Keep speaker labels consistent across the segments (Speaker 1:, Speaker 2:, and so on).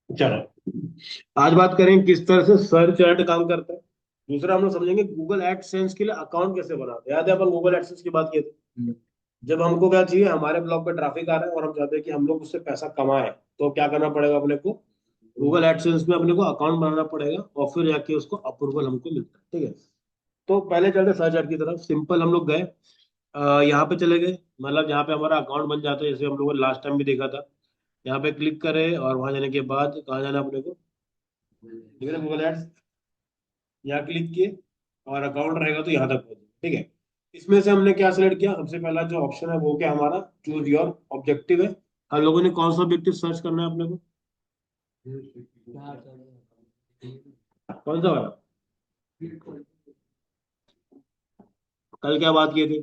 Speaker 1: चलो, आज बात करें किस तरह से सर्च एड काम करता है। दूसरा हम लोग समझेंगे गूगल एडसेंस के लिए अकाउंट कैसे बनाते हैं। याद है अपन गूगल एडसेंस की बात की थी। जब हमको क्या चाहिए, हमारे ब्लॉग पे ट्रैफिक आ रहा है और हम चाहते हैं कि हम लोग उससे पैसा कमाएं, तो क्या करना पड़ेगा अपने को, गूगल एडसेंस में अपने को अकाउंट बनाना पड़ेगा और फिर जाके उसको अप्रूवल हमको मिलता है। ठीक है, तो पहले चलते सर्च एड की तरफ। सिंपल, हम लोग गए, यहाँ पे चले गए, मतलब यहाँ पे हमारा अकाउंट बन जाता है, जैसे हम लोगों ने लास्ट टाइम भी देखा था। यहाँ पे क्लिक करें और वहां जाने के बाद कहाँ जाना है अपने को, ठीक है ना, गूगल एड्स, यहाँ क्लिक किए और अकाउंट रहेगा तो यहाँ तक पहुंचे। ठीक है, इसमें से हमने क्या सिलेक्ट किया, सबसे पहला जो ऑप्शन है वो क्या हमारा, चूज योर ऑब्जेक्टिव है। हम लोगों ने कौन सा ऑब्जेक्टिव सर्च करना है अपने को, कौन सा वाला, कल क्या बात किए थे।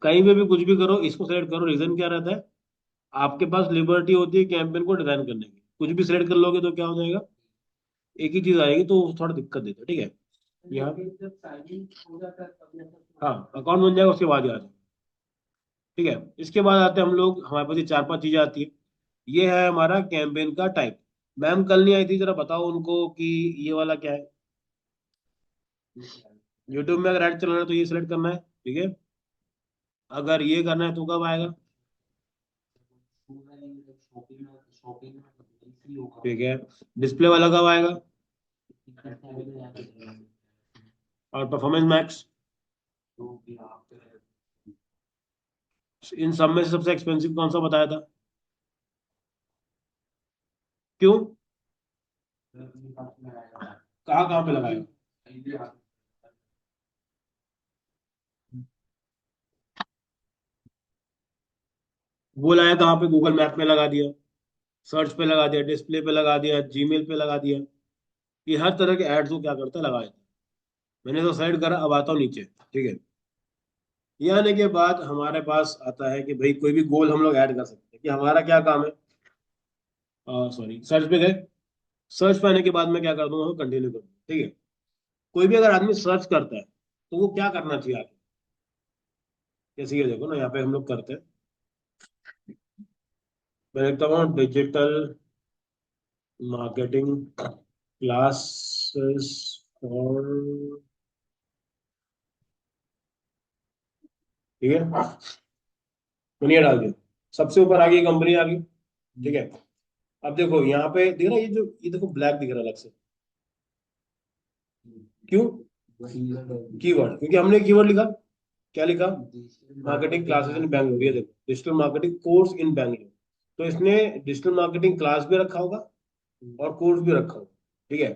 Speaker 1: कहीं पे भी कुछ भी करो, इसको सेलेक्ट करो। रीजन क्या रहता है, आपके पास लिबर्टी होती है कैंपेन को डिजाइन करने की। कुछ भी सिलेक्ट कर लोगे तो क्या हो जाएगा, एक ही चीज आएगी, तो थोड़ा दिक्कत देता है। ठीक है, यहाँ हाँ अकाउंट बन जाएगा, उसके बाद ही आ जाएगा। ठीक है, इसके बाद आते हैं हम लोग, हमारे पास ये चार पांच चीजें आती है। ये है हमारा कैंपेन का टाइप। मैम कल नहीं आई थी, जरा बताओ उनको कि ये वाला क्या है। यूट्यूब में अगर ऐड चलाना है तो ये सिलेक्ट करना है। ठीक है, अगर ये करना है तो कब आएगा। ठीक है, डिस्प्ले वाला कब आएगा, और परफॉर्मेंस मैक्स। इन सब में से सबसे एक्सपेंसिव कौन सा बताया था, क्यों, कहाँ कहाँ पे लगाएगा। वो लाया कहाँ पे, गूगल मैप में लगा दिया, सर्च पे लगा दिया, डिस्प्ले पे लगा दिया, जीमेल पे लगा दिया। ये हर तरह के एड्स को क्या करता है, लगा देता है। मैंने तो साइड करा, अब आता हूँ नीचे। ठीक है, ये आने के बाद हमारे पास आता है कि भाई कोई भी गोल हम लोग ऐड कर सकते हैं, कि हमारा क्या काम है। सॉरी, सर्च पे गए, सर्च पे आने के बाद मैं क्या कर दूंगा, कंटिन्यू कर दूंगा। ठीक है, कोई भी अगर आदमी सर्च करता है तो वो क्या करना चाहिए आगे, जैसे ये देखो ना, यहाँ पे हम लोग करते हैं, मैं लिखता हूँ डिजिटल मार्केटिंग क्लासेस फॉर, ठीक है, मैंने ये डाल दिया, सबसे ऊपर आ गई कंपनी आ गई। ठीक है, अब देखो यहाँ पे देख रहा है, ये देखो ब्लैक दिख रहा है अलग से, क्यों, कीवर्ड, क्योंकि हमने कीवर्ड लिखा, क्या लिखा, मार्केटिंग क्लासेस इन बैंगलोर। ये देखो, digital marketing course in Bangalore, तो इसने डिजिटल मार्केटिंग क्लास भी रखा होगा और कोर्स भी रखा होगा। ठीक है,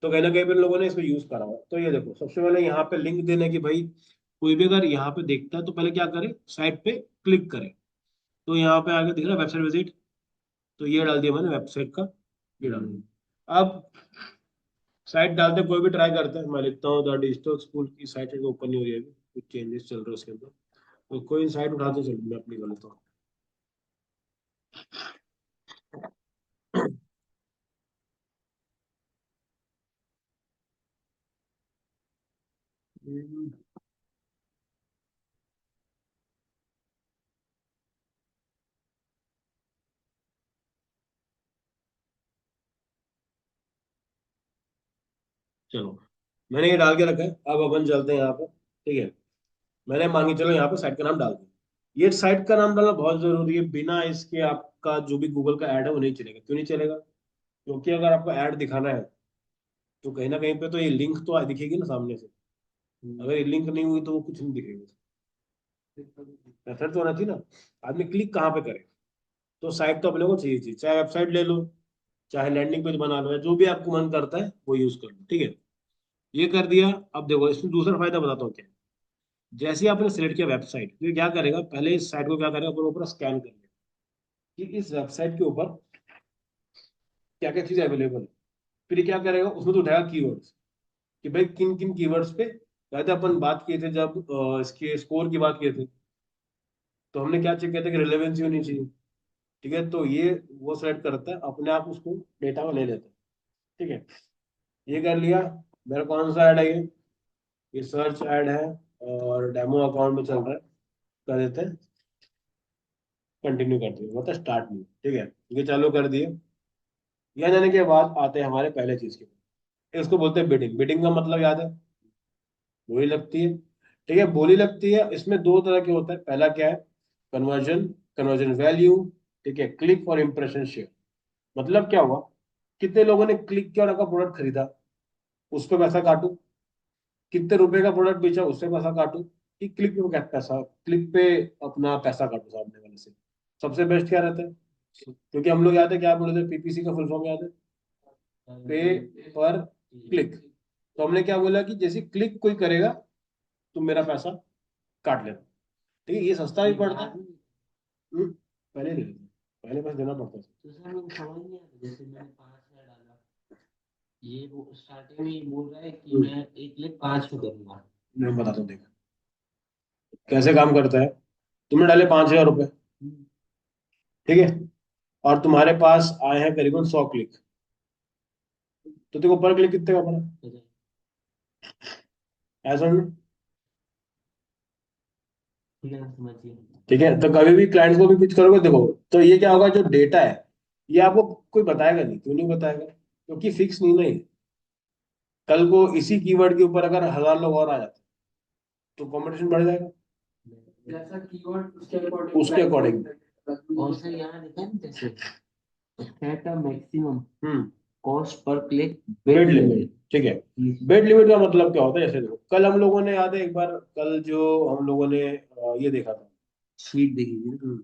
Speaker 1: तो कहीं ना कहीं पे इन लोगों ने इसको यूज करा होगा। तो ये देखो, सबसे पहले यहाँ पे लिंक देने की, भाई कोई भी अगर यहाँ पे देखता है तो पहले क्या करे, साइट पे क्लिक करे। तो यहाँ पे आगे दिख रहा है वेबसाइट विजिट, तो ये डाल दिया मैंने वेबसाइट का, ये डाल दिया। अब साइट डालते कोई भी ट्राई करते हैं, मैं लिखता हूँ द डिजिटल स्कूल की साइट ओपन नहीं हो रही है अभी, कुछ चेंजेस चल रहे हैं उसके अंदर, तो कोई साइट उठाते चलो, मैं अपनी कर लेता हूँ। चलो, मैंने ये डाल के रखा है, अब अपन चलते हैं यहाँ पे। ठीक है, मैंने मांगी, चलो यहाँ पे साइट का नाम डाल दिया। ये साइट का नाम डालना बहुत जरूरी है, बिना इसके आपका जो भी गूगल का ऐड है वो नहीं चलेगा। क्यों नहीं चलेगा, क्योंकि अगर आपको ऐड दिखाना है तो कहीं ना कहीं पे तो ये लिंक तो दिखेगी ना सामने से। अगर ये लिंक नहीं हुई तो वो कुछ नहीं दिखेगा। मेथड तो होना चाहिए ना, आदमी क्लिक कहाँ पे करे। तो साइट तो अपने को चाहिए चाहिए, चाहे वेबसाइट ले लो, चाहे लैंडिंग पेज बना लो, या जो भी आपको मन करता है वो यूज कर लो। ठीक है, ये कर दिया। अब देखो, इसमें दूसरा फायदा बताता हूँ क्या है। जैसे ही आपने सिलेक्ट किया वेबसाइट, तो ये क्या करेगा, पहले इस साइट को क्या करेगा, ऊपर ऊपर स्कैन कर लेगा कि इस वेबसाइट के ऊपर क्या क्या चीज अवेलेबल है। फिर ये क्या करेगा, उसमें तो उठाएगा कीवर्ड्स, कि भाई किन किन कीवर्ड्स पे। पहले अपन बात किए थे जब इसके स्कोर की बात किए थे, तो हमने क्या चेक किया था कि रिलेवेंसी होनी चाहिए। ठीक है, तो ये वो सेलेक्ट करता है अपने आप, उसको डेटा में ले लेता है। ठीक है, ये कर लिया। मेरा कौन सा ऐड है ये सर्च ऐड है और डेमो अकाउंट में चल रहा है, कर देते हैं। कंटिन्यू कर दिया, मतलब स्टार्ट नहीं, ठीक है, ये चालू कर दिए। यहाँ जाने के बाद आते हैं हमारे पहले चीज के, इसको बोलते हैं बिडिंग। बिडिंग का मतलब याद है, बोली लगती है, ठीक है, बोली लगती है। इसमें दो तरह के होता है, पहला क्या है, कन्वर्जन, कन्वर्जन वैल्यू, ठीक है, क्लिक और इंप्रेशन शेयर। मतलब क्या हुआ, कितने लोगों ने क्लिक किया और आपका प्रोडक्ट खरीदा, उस पर पैसा काटू, कितने रुपए का प्रोडक्ट बेचा उससे पैसा काटू, कि क्लिक पे क्या पैसा, क्लिक पे अपना पैसा काटू सामने वाले से। सबसे बेस्ट क्या रहता है, क्योंकि हम लोग याद है क्या बोले थे, पीपीसी का फुल फॉर्म याद है, पे पर क्लिक। तो हमने क्या बोला कि जैसे क्लिक कोई करेगा तो मेरा पैसा काट लेना, ठीक है, ये सस्ता भी पड़ता है। पहले नहीं लेते, पहले पैसा देना पड़ता है।
Speaker 2: तो सर मुझे समझ नहीं आता, जैसे मैंने 5,000 डाला, ये वो स्टार्टिंग में ये बोल रहा है कि मैं 1,05,000 करूंगा।
Speaker 1: मैं बताता हूँ, देखो कैसे काम करता है। तुमने डाले 5,000 रुपए, ठीक है, और तुम्हारे पास आए हैं करीबन 100 क्लिक, तो देखो पर क्लिक कितने का पड़ा, ऐसा नहीं।
Speaker 2: ठीक है, समझिए।
Speaker 1: ठीक है, तो कभी भी क्लाइंट को भी पिच करोगे, देखो तो ये क्या होगा, जो डेटा है ये आपको कोई बताएगा नहीं, क्यों नहीं बताएगा, क्योंकि फिक्स नहीं ना ये। कल को इसी कीवर्ड के ऊपर अगर 1,000 लोग और आ जाते तो कंपटीशन बढ़ जाएगा,
Speaker 2: जैसा कीवर्ड उसके
Speaker 1: उसके
Speaker 2: अकॉर्डिंग
Speaker 1: अकॉर्डिंग।
Speaker 2: और सर यहाँ लिखा है ना, जैसे set a maximum
Speaker 1: hmm.
Speaker 2: Cost per click
Speaker 1: bed
Speaker 2: bid
Speaker 1: limit,
Speaker 2: limit.
Speaker 1: ठीक है। बेड लिमिट का मतलब क्या होता है, जैसे देखो कल हम लोगों ने, याद है एक बार, कल जो हम लोगों ने ये देखा था,
Speaker 2: शीट देखिए।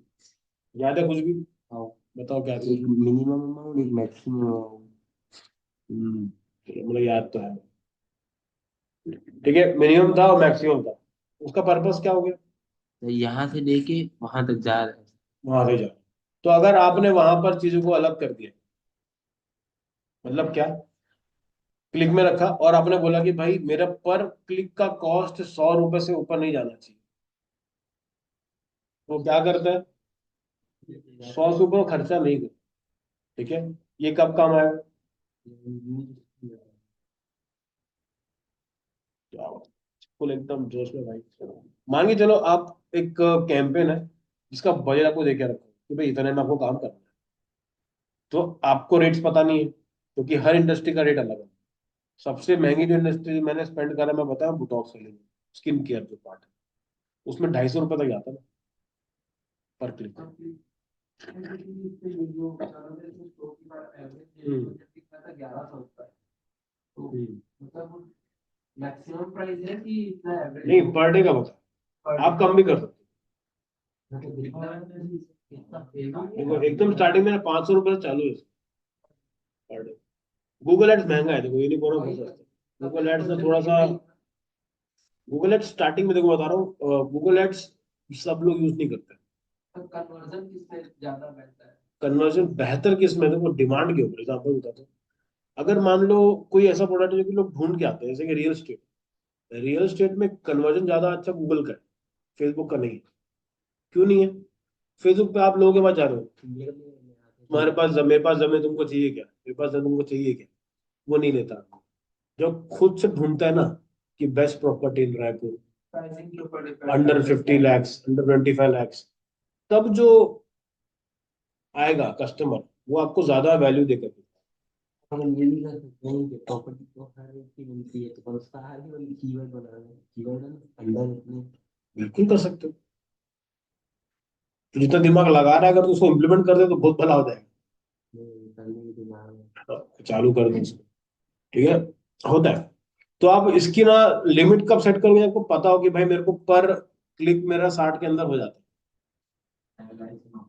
Speaker 1: याद है कुछ भी,
Speaker 2: हाँ,
Speaker 1: बताओ क्या था।
Speaker 2: एक मिनिमम अमाउंट, एक मैक्सिमम अमाउंट।
Speaker 1: चलो, मतलब याद तो है, ठीक है, मिनिमम था और मैक्सिमम था, उसका पर्पस क्या हो गया,
Speaker 2: तो यहाँ से लेके वहां तक जा रहा है।
Speaker 1: वहां से जा। तो अगर आपने वहां पर चीजों को अलग कर दिया, मतलब क्या, क्लिक में रखा और आपने बोला कि भाई मेरा पर क्लिक का कॉस्ट 100 रुपए से ऊपर नहीं जाना चाहिए, वो क्या करता है, 100 से ऊपर वो खर्चा नहीं करता, ठीक है। ये कब काम आएगा, क्या हुआ? फुल एकदम जोश में भाई। मान के चलो आप एक कैंपेन है जिसका बजट आपको दे के रखो कि भाई इतने में आपको काम करना है, तो आपको रेट्स पता नहीं है, क्योंकि हर इंडस्ट्री का रेट अलग है। सबसे महंगी जो इंडस्ट्री मैंने स्पेंड करा, मैं बताया, बुटॉक्स वाली, स्किन केयर जो पार्ट है, उसमें 250 रुपये तक जाता है पर क्लिक।
Speaker 2: मैक्सिमम प्राइस है कि इतना एवरेज?
Speaker 1: नहीं, पर डे का बता, आप कम भी कर सकते हो। देखो एकदम स्टार्टिंग में 500 रुपये से चालू है पर डे। गूगल एड्स महंगा है, देखो ये नहीं बोल रहा हूँ बहुत सस्ता। गूगल एड्स में थोड़ा सा, गूगल एड्स स्टार्टिंग में, देखो बता रहा हूँ, गूगल एड्स सब लोग यूज नहीं करते।
Speaker 2: कन्वर्जन किसमें ज्यादा बेहतर है?
Speaker 1: कन्वर्जन बेहतर किस में, देखो डिमांड के ऊपर, एग्जाम्पल बताता हूँ। अगर मान लो कोई ऐसा प्रोडक्ट है जो कि लोग ढूंढ के आते हैं, जैसे कि रियल स्टेट, रियल स्टेट में कन्वर्जन ज्यादा अच्छा गूगल का है, फेसबुक का नहीं है। क्यों नहीं है, फेसबुक पे आप लोगों के पास जा रहे हो, तुम्हारे पास मेरे पास जमे, तुमको चाहिए क्या, मेरे पास जमे, तुमको चाहिए क्या, वो नहीं लेता। जब खुद से ढूंढता है ना कि best property in Raipur,
Speaker 2: pricing के ऊपर डिपेंड
Speaker 1: अंडर
Speaker 2: करता
Speaker 1: 50 lakhs, अंडर 25 lakhs, तब जो आएगा कस्टमर, वो आपको ज्यादा वैल्यू देकर देगा।
Speaker 2: हम ये नहीं कर सकते हैं कि प्रॉपर्टी तो हर एक की बनती है, तो पर उसका हर ही वाली कीवर्ड बनाना है, कीवर्ड है ना अंदर अपने।
Speaker 1: बिल्कुल कर सकते हो, तो जितना दिमाग लगा रहा है अगर तो उसको इम्प्लीमेंट कर दे तो बहुत भला हो जाएगा।
Speaker 2: करने की दिमाग है।
Speaker 1: चालू कर दो इसको, ठीक है, होता है। तो आप इसकी ना लिमिट कब सेट करोगे, आपको पता हो कि भाई मेरे को पर क्लिक मेरा 60 के अंदर हो जाता है,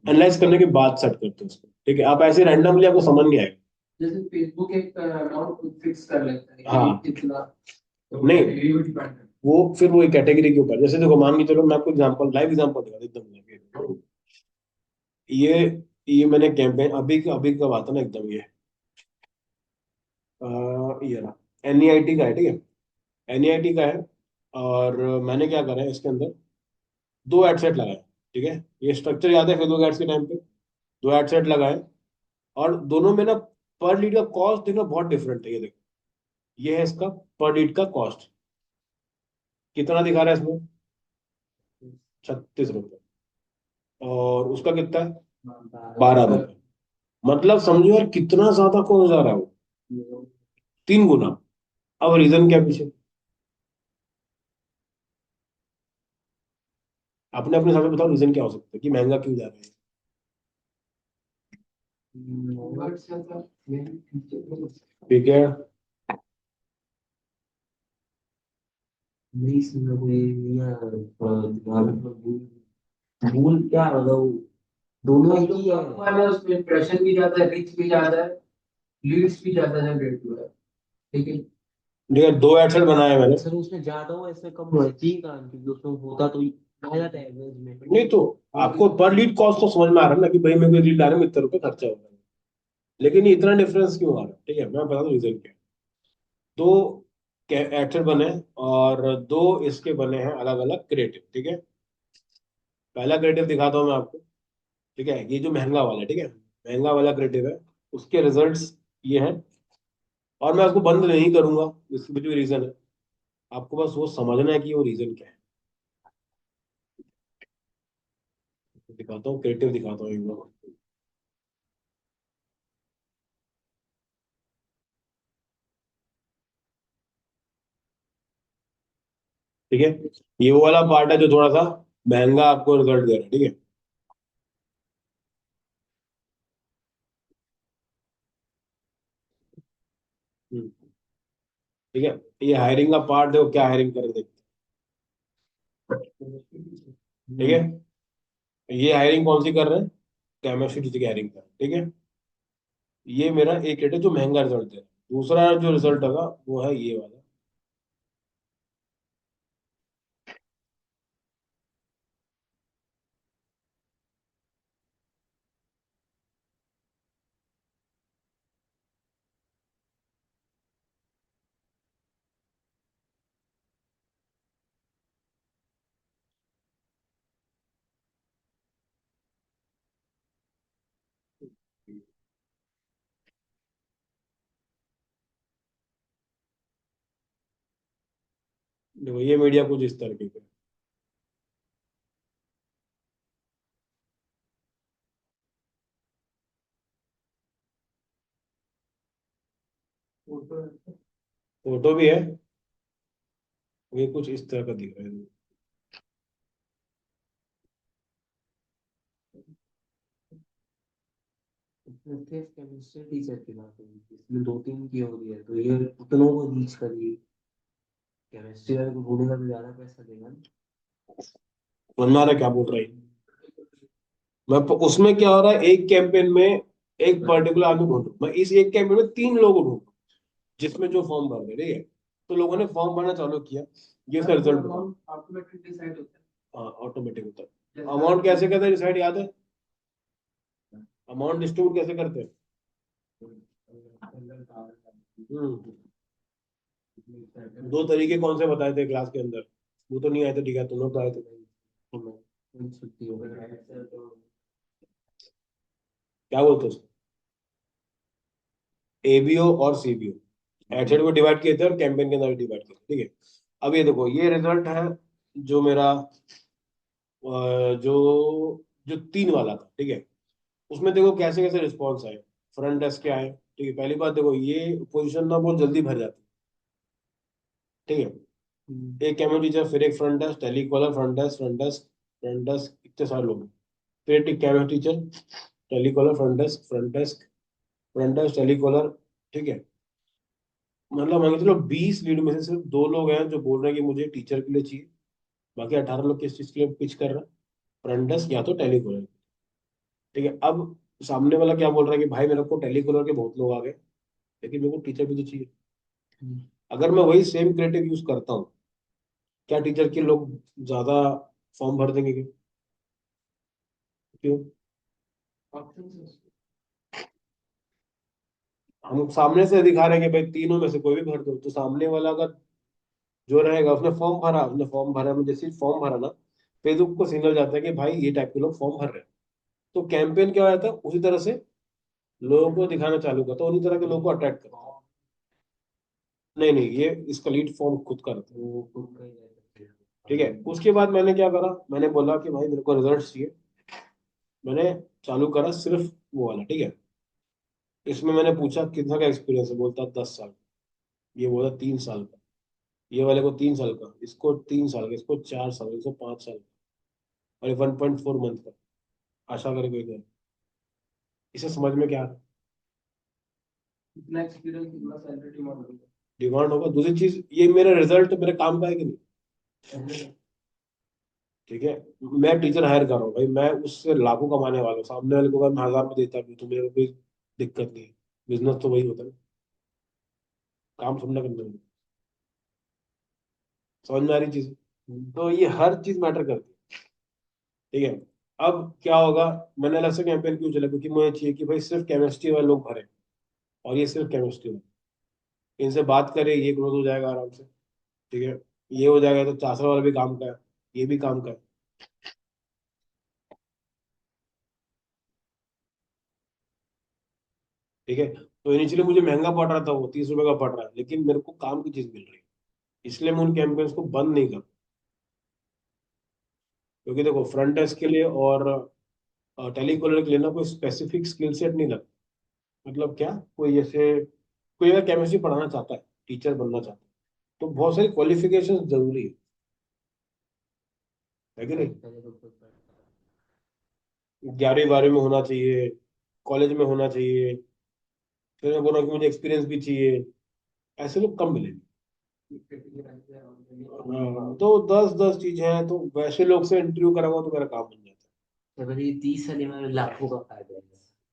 Speaker 1: एनालाइज करने के बाद सेट करते हो उसको, ठीक है। आप ऐसे रैंडमली आपको समझ नहीं आएगा।
Speaker 2: जैसे फेसबुक एक अमाउंट फिक्स कर लेता है
Speaker 1: हाँ,
Speaker 2: कि इतना, तो
Speaker 1: नहीं,
Speaker 2: ये भी डिपेंड है।
Speaker 1: वो फिर वो कैटेगरी के ऊपर, जैसे देखो मान के चलो, मैं आपको एग्जांपल, लाइव एग्जांपल दूंगा एकदम live। ये ये मैंने कैंपेन अभी का बात है ना एकदम, ये रहा, एनईआईटी का है, ठीक है, एनईआईटी का है। और मैंने क्या करा है इसके अंदर, दो एड सेट लगाए, ठीक है, ये स्ट्रक्चर याद है फेसबुक एड्स के टाइम पे, दो एड सेट लगाए, और दोनों में ना पर लीड का कॉस्ट देखना बहुत डिफरेंट है। ये देखो, ये है इसका पर लीड का कॉस्ट, कितना दिखा रहा है इसमें, 36 रुपये, और उसका कितना है? 12 रुपए। मतलब समझो यार कितना ज्यादा कौन जा रहा है वो, 3 गुना। अब रीजन क्या पीछे? अपने अपने हिसाब से बताओ रीजन क्या हो सकता है कि महंगा क्यों जा रहा है? ठीक है।
Speaker 2: नहीं सुना कोई, यहाँ दिमाग में भूल क्या मतलब, दोनों एक ही है। वाला उसमें इम्प्रेशन भी ज्यादा है, रीच भी ज्यादा है, लीड्स भी ज्यादा जनरेट हुआ है, लेकिन
Speaker 1: ठीक है, 2 एडसेट बनाए मैंने।
Speaker 2: सर उसमें ज्यादा हो इसमें कम हो, यही कारण क्योंकि उसमें होता तो आ जाता है एवरेज में।
Speaker 1: नहीं तो आपको पर लीड कॉस्ट तो समझ में आ रहा है ना कि भाई मेरे को एक लीड लाने में इतने रुपए खर्चा होगा, लेकिन ये इतना डिफरेंस क्यों आ रहा है? ठीक है, मैं बता दूं रीजन क्या है। दो एडसेट बने और दो इसके बने हैं अलग अलग क्रिएटिव। ठीक है, पहला क्रिएटिव दिखाता हूँ मैं आपको। ठीक है, ये जो महंगा वाला है, ठीक है, महंगा वाला क्रिएटिव है, उसके रिजल्ट्स ये हैं। और मैं उसको बंद नहीं करूंगा, इसके पीछे रीजन है। आपको बस वो समझना है कि वो रीजन क्या है। दिखाता हूँ, क्रिएटिव दिखाता हूँ एक बार। ठीक है, ये वो वाला पार्ट है जो थोड़ा सा महंगा आपको रिजल्ट दे रहा है। ठीक है। हम्म, ठीक है, ये हायरिंग का पार्ट है, वो क्या हायरिंग कर रहे देखते हैं। ठीक है, ये हायरिंग कौन सी कर रहे हैं? केमिस्ट्री टीचर की हायरिंग कर रहे हैं। ठीक है, ये मेरा एक रेट है जो महंगा रिजल्ट दे रहा है। दूसरा जो रिजल्ट होगा वो है ये वाला। देखो ये मीडिया कुछ इस तरीके का फोटो भी है, ये कुछ इस तरह का दिख रहा है।
Speaker 2: सिर्फ केमिस्ट्री टीचर की बात है, इसमें दो तीन की हो रही है तो ये उतनों को रीच करिए। केमिस्ट्री वाले को बोलेगा तो ज्यादा पैसा देगा ना।
Speaker 1: समझ में आ रहा है क्या बोल रहा है? उसमें क्या हो रहा है, एक कैंपेन में एक पर्टिकुलर आदमी ढूंढ रहा हूं मैं, इस एक कैंपेन में 3 लोग ढूंढ रहा हूं, जिसमें जो फॉर्म भर दे। ठीक है, तो लोगों ने फॉर्म भरना चालू किया, ये उसका रिजल्ट ऑटोमेटिक डिसाइड होता है। हाँ, ऑटोमेटिक होता है। अमाउंट कैसे करते हैं डिसाइड, याद है? अमाउंट डिस्ट्रीब्यूट कैसे करते हैं? हम्म, दो तरीके कौन से बताए थे क्लास के अंदर? वो तो नहीं आए थे, ठीक है, तुम लोग तो आए थे।
Speaker 2: छुट्टी हो गई।
Speaker 1: क्या बोलते हो? एबीओ और सीबीओ एडसेट को डिवाइड किए थे और कैंपेन के अंदर डिवाइड किए थे। ठीक है, अब ये देखो, ये रिजल्ट है जो मेरा जो जो 3 वाला था। ठीक है, उसमें देखो कैसे कैसे रिस्पॉन्स आए, फ्रंट डेस्क के आए। ठीक है, पहली बात देखो, ये पोजीशन ना बहुत जल्दी भर जाती है। ठीक है, एक केमियो टीचर, फिर एक front desk, telecaller, front desk, इतने सारे लोग। फिर एक cameo teacher, telecaller, front desk, telecaller. ठीक है, मतलब मान के चलो 20 लीड में से सिर्फ 2 लोग हैं जो बोल रहे हैं कि मुझे टीचर के लिए चाहिए। बाकी 18 लोग किस चीज के लिए पिच कर रहे हैं? फ्रंट डेस्क या तो टेलीकॉलर। ठीक है, अब सामने वाला क्या बोल रहा है कि भाई मेरे को टेलीकॉलर के बहुत लोग आ गए, लेकिन मेरे को टीचर भी तो चाहिए। अगर मैं वही सेम क्रिएटिव यूज करता हूँ, क्या टीचर के लोग ज्यादा फॉर्म भर देंगे क्या? क्यों? हम सामने से दिखा रहे हैं कि भाई तीनों में से कोई भी भर दो, तो सामने वाला अगर जो रहेगा उसने फॉर्म भरा में जैसे फॉर्म भरा ना, फेसबुक को सिग्नल जाता है कि भाई ये टाइप के लोग फॉर्म भर रहे हैं। तो कैंपेन क्या हो जाता है, उसी तरह से लोगों को दिखाना चालू करता है, उन्हीं तरह के लोगों को अट्रैक्ट करता है। नहीं नहीं, ये इसका लीड फॉर्म खुद करता है।
Speaker 2: वो खुद का ही रहता है।
Speaker 1: ठीक है, उसके बाद मैंने क्या करा, मैंने बोला कि भाई मेरे को रिजल्ट चाहिए। मैंने चालू करा सिर्फ वो वाला, ठीक है। इसमें मैंने पूछा कितना का एक्सपीरियंस है, बोलता 10 साल। ये बोला 3 साल का। ये वाले को 3 साल का, इसको 3 साल का, इसको 4 साल, इसको 5 साल का, और ये 1.4 मंथ का। आशा करे कोई करे। इसे समझ में क्या आ रहा है?
Speaker 2: इतना एक्सपीरियंस इतना सैलरी डिमांड
Speaker 1: डिमांड होगा। दूसरी चीज, ये मेरा रिजल्ट मेरे काम का है कि नहीं?
Speaker 2: होगी।
Speaker 1: ठीक है। मैं टीचर हायर कर रहा हूँ भाई, मैं उससे लाखों कमाने वाला हूँ। सामने वाले को अगर मैं 1000 में देता भी तो मेरे को कोई दिक्कत नहीं है। बिजनेस तो वही होता है ना, काम थोड़ा ना करने में। समझ में आ रही चीज? तो ये हर चीज मैटर करती है, ठीक है। अब क्या होगा, मैंने अलग से कैंपेन क्यों चला, क्योंकि मुझे चाहिए कि भाई सिर्फ केमिस्ट्री वाले लोग भरे, और ये सिर्फ केमिस्ट्री वाले। इनसे बात करें, ये ग्रोथ हो जाएगा आराम से, ठीक है। ये हो जाएगा तो 400 वाला भी काम का है, ये भी काम का है, ठीक है। तो इनिशियली मुझे महंगा पड़ रहा था, वो 30 रुपए का पड़ रहा है, लेकिन मेरे को काम की चीज मिल रही है। इसलिए मैं उन कैंपेन्स को बंद नहीं कर, क्योंकि देखो फ्रंट डेस्क के लिए और टेलीकॉलर के लिए ना कोई स्पेसिफिक स्किल सेट नहीं लगता। मतलब क्या, कोई जैसे कोई अगर केमिस्ट्री पढ़ाना चाहता है, टीचर बनना चाहता है, तो बहुत सारी क्वालिफिकेशन जरूरी है कि नहीं?
Speaker 2: पहले तो खुद पढ़ता
Speaker 1: 11वीं 12वीं में होना चाहिए, कॉलेज में होना चाहिए। फिर मैं बोल रहा हूँ कि मुझे एक्सपीरियंस भी चाहिए। ऐसे लोग कम मिलेंगे। हाँ, तो 10-10 चीजें हैं, तो वैसे लोग से इंटरव्यू कराऊंगा तो मेरा काम बन जाता
Speaker 2: है। तो भाई 30 साल में लाखों का फायदा है।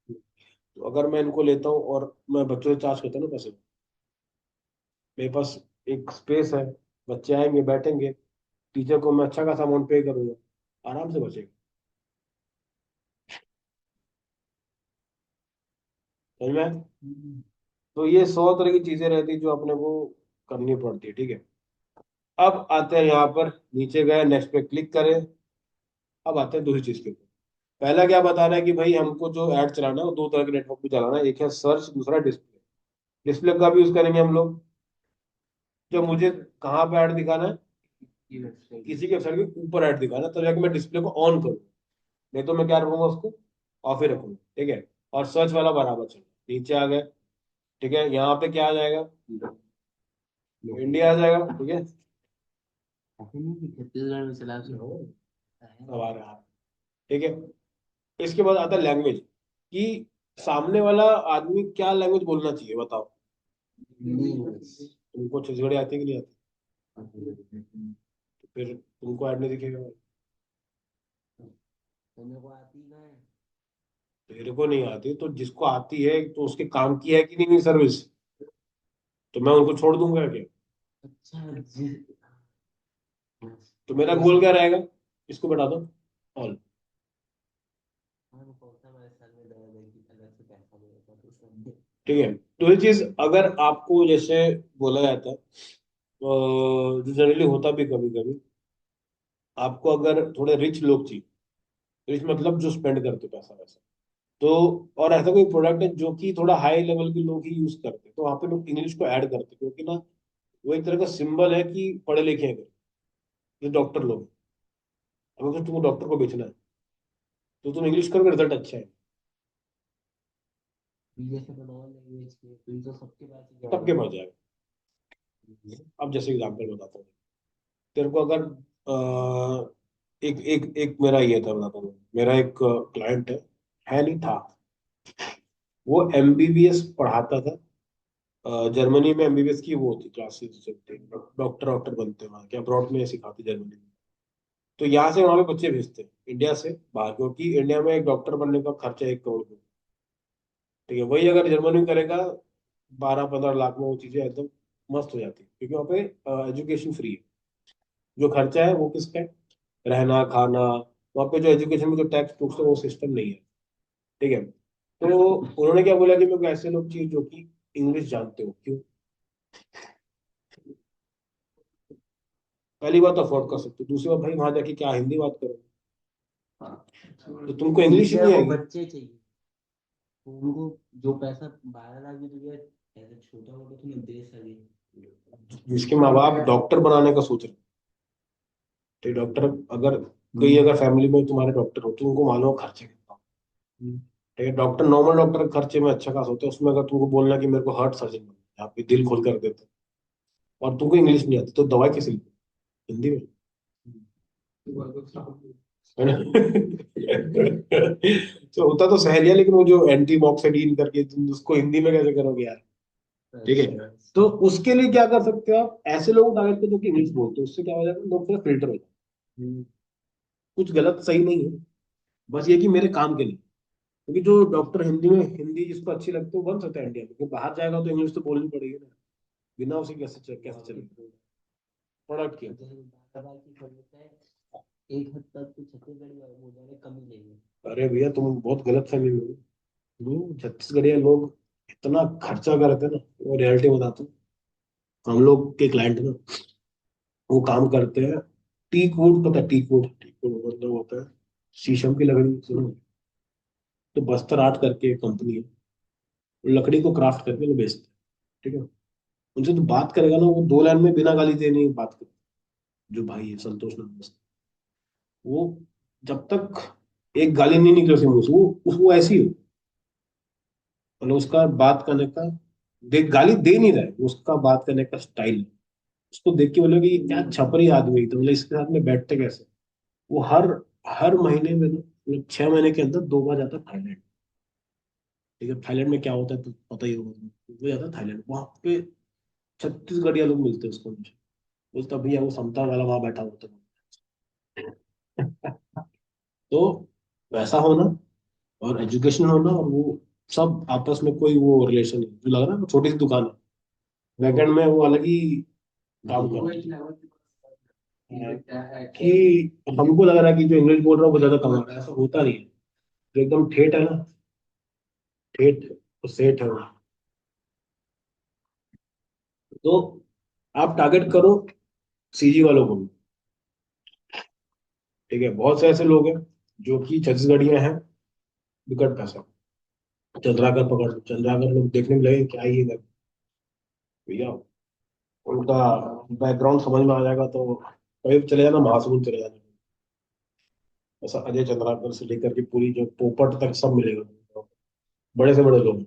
Speaker 1: है। तो अगर मैं इनको लेता हूँ और मैं बच्चों से चार्ज करता हूँ ना पैसे, मेरे पास एक स्पेस है, बच्चे आएंगे बैठेंगे, टीचर को मैं अच्छा खासा अमाउंट पे करूंगा, आराम से बचेगा। समझ में आया? तो ये 100 तरह की चीजें रहती है जो अपने को करनी पड़ती है, ठीक है। अब आते हैं यहाँ पर, नीचे गए, नेक्स्ट पे क्लिक करें। अब आते हैं दूसरी चीज के ऊपर। पहला क्या बता रहा है कि भाई हमको जो ऐड चलाना है वो 2 तरह के नेटवर्क पे चलाना है, एक है सर्च, दूसरा डिस्प्ले। डिस्प्ले का भी यूज करेंगे हम लोग। जो मुझे कहाँ पे ऐड दिखाना है,
Speaker 2: ये वेबसाइट
Speaker 1: किसी के वेबसाइट के ऊपर ऐड दिखाना है, तब जाके मैं डिस्प्ले को ऑन करूँ। नहीं तो मैं क्या रखूंगा, उसको ऑफ ही रखूंगा, ठीक है। और सर्च वाला बराबर चल, नीचे आ गए, ठीक है। यहाँ पे क्या आ जाएगा, इंडिया आ जाएगा, ठीक है।
Speaker 2: ऐसे नहीं कि छत्तीसगढ़ में चला सो
Speaker 1: अब आ रहा है, ठीक है। इसके बाद आता है लैंग्वेज, कि सामने वाला आदमी क्या लैंग्वेज बोलना चाहिए, बताओ। तुमको छत्तीसगढ़ी आती है कि नहीं आती? तो फिर तुमको ऐड नहीं दिखेगा।
Speaker 2: मेरे को आती ना है।
Speaker 1: तेरे को नहीं आती तो जिसको आती है, तो उसके काम की है कि नहीं सर्विस, तो मैं उनको छोड़ दूंगा क्या?
Speaker 2: अच्छा जी।
Speaker 1: तो मेरा गोल क्या रहेगा, इसको बढ़ा दो ऑल।
Speaker 2: हाँ वो कौन सा मेरे सर में दर्द है कि अलग से पैसा नहीं होता तो सब
Speaker 1: ठीक है। तो ये चीज अगर आपको जैसे बोला जाता है, जो जनरली होता भी कभी कभी, आपको अगर थोड़े रिच लोग चाहिए, रिच मतलब जो स्पेंड करते पैसा वैसा, तो और ऐसा कोई प्रोडक्ट है जो कि थोड़ा हाई लेवल के लोग ही यूज करते हैं, तो वहाँ पे लोग इंग्लिश को ऐड करते हैं, क्योंकि ना वो एक तरह का सिंबल है कि पढ़े लिखे हैं, जो डॉक्टर लोग हैं। अगर तो तुमको डॉक्टर को बेचना है, तो तुम इंग्लिश करोगे, रिजल्ट अच्छा है,
Speaker 2: जैसे बनाओ लैंग्वेज के फिर तो सबके पास ही
Speaker 1: सबके
Speaker 2: जाएगा।
Speaker 1: पास जाएगा। अब जैसे एग्जाम्पल बताता हूँ तेरे को, अगर एक एक एक मेरा ये था, बताता हूँ। मेरा एक क्लाइंट है नहीं था, वो एमबीबीएस पढ़ाता था। जर्मनी में एमबीबीएस की वो होती क्लासेस चलती, डॉक्टर डॉक्टर बनते हैं वहाँ के, अब्रॉड में सिखाते जर्मनी में। तो यहाँ से वहाँ पे बच्चे भेजते हैं इंडिया से बाहर, क्योंकि इंडिया में एक डॉक्टर बनने का खर्चा 1 करोड़ का, ठीक है। वही अगर जर्मनी में करेगा, 12-15 लाख में वो चीजें एकदम मस्त हो जाती है, क्योंकि वहाँ पे एजुकेशन फ्री है। जो खर्चा है वो किसका है, रहना खाना। वहाँ पे जो एजुकेशन में जो टैक्स टूक्स है वो सिस्टम नहीं है, ठीक है। तो उन्होंने क्या बोला कि मेरे को ऐसे लोग चाहिए जो कि इंग्लिश जानते हो। क्यों? पहली बात अफोर्ड कर सकते हो, दूसरी बात भाई वहां जाके क्या हिंदी बात करो, तो तुमको इंग्लिश ही
Speaker 2: टीचर
Speaker 1: नहीं
Speaker 2: को
Speaker 1: आएगी।
Speaker 2: बच्चे चाहिए तो उनको जो पैसा 12 लाख भी तो यार ऐसे छोटा मोटा तो नहीं दे सके।
Speaker 1: जिसके माँ बाप डॉक्टर बनाने का सोच रहे हैं, तो डॉक्टर, अगर कोई अगर फैमिली में तुम्हारे डॉक्टर हो तो उनको मालूम है खर्चे कितना। ठीक है, डॉक्टर नॉर्मल डॉक्टर के खर्चे में अच्छा खासा होता है, उसमें अगर तुमको बोलना है कि मेरे को हार्ट सर्जन बनना है, आप भी दिल खोल कर देते हैं, और तुमको इंग्लिश नहीं आती तो दवाई कैसे लिखोगे? हिंदी में, है ना? तो होता तो सहेलिया, लेकिन वो जो एंटी मॉक्सिडिन करके तुम उसको हिंदी में कैसे करोगे यार? ठीक है, तो उसके लिए क्या कर सकते हो आप, ऐसे लोग टारगेट करो जो कि इंग्लिश बोलते हैं, उससे क्या हो जाएगा, लोग थोड़ा फिल्टर हो जाए। कुछ गलत सही नहीं है, बस ये कि मेरे काम के लिए, क्योंकि जो डॉक्टर हिंदी में, हिंदी जिसको अच्छी लगती है वो बन सकता है इंडिया में, क्योंकि बाहर जाएगा तो इंग्लिश तो बोलनी पड़ेगी ना, बिना उसे कैसे चलेगा प्रोडक्ट की।
Speaker 2: दवा की जरूरत है, एक हद तक तो छत्तीसगढ़ी और मुझे कमी नहीं है।
Speaker 1: अरे भैया तुम बहुत गलत फहमी में हो, छत्तीसगढ़िया लोग इतना खर्चा करते हैं ना, वो रियलिटी बताता हूँ। हम लोग के क्लाइंट ना, वो काम करते हैं, टीक वुड, पता है टीक वुड मतलब होता है शीशम की लकड़ी, सुनो? तो बस्तर आर्ट करके एक कंपनी है, वो लकड़ी को क्राफ्ट करके वो बेचते हैं। ठीक है, उनसे तो बात करेगा ना, वो दो लाइन में बिना गाली देने की बात करे, जो भाई है संतोष नाम से, वो जब तक एक गाली नहीं निकले उसके मुंह से, वो ऐसी हो, मतलब उसका बात करने का, गाली दे नहीं रहा है, उसका बात करने का स्टाइल, उसको देख के बोलोगे ये क्या छपरी आदमी है, तो मतलब इसके साथ में बैठते कैसे? वो हर हर महीने में ना, मतलब 6 महीने के अंदर 2 बार जाता है थाईलैंड। ठीक है, थाईलैंड में क्या होता है तो पता ही होगा, वो जाता है थाईलैंड, वहां पे छत्तीसगढ़िया लोग मिलते हैं उसको, मुझे बोलता भैया वो समता वाला वहां बैठा होता है। तो वैसा होना, और एजुकेशन होना, और वो सब आपस में कोई वो रिलेशन नहीं, जो लग रहा है वो छोटी सी दुकान है, बैकएंड में वो अलग ही काम कर रहा है। कि हमको लग रहा है कि जो इंग्लिश बोल रहा है वो ज्यादा कमा रहा है, ऐसा होता नहीं है, जो एकदम ठेठ है ना, ठेठ तो सेठ है वो। तो आप टारगेट करो सीजी वालों को भी। ठीक है, बहुत से ऐसे लोग हैं जो कि छत्तीसगढ़िया हैं, विकट पैसा, चंद्राकर पकड़, चंद्राकर लोग देखने में लगे क्या ही है भैया, उनका बैकग्राउंड समझ में आ जाएगा तो कहीं चले जाना, महासमुंद चले जाना, ऐसा अजय चंद्राकर से लेकर के पूरी जो पोपट तक सब मिलेगा, बड़े से बड़े लोग हैं।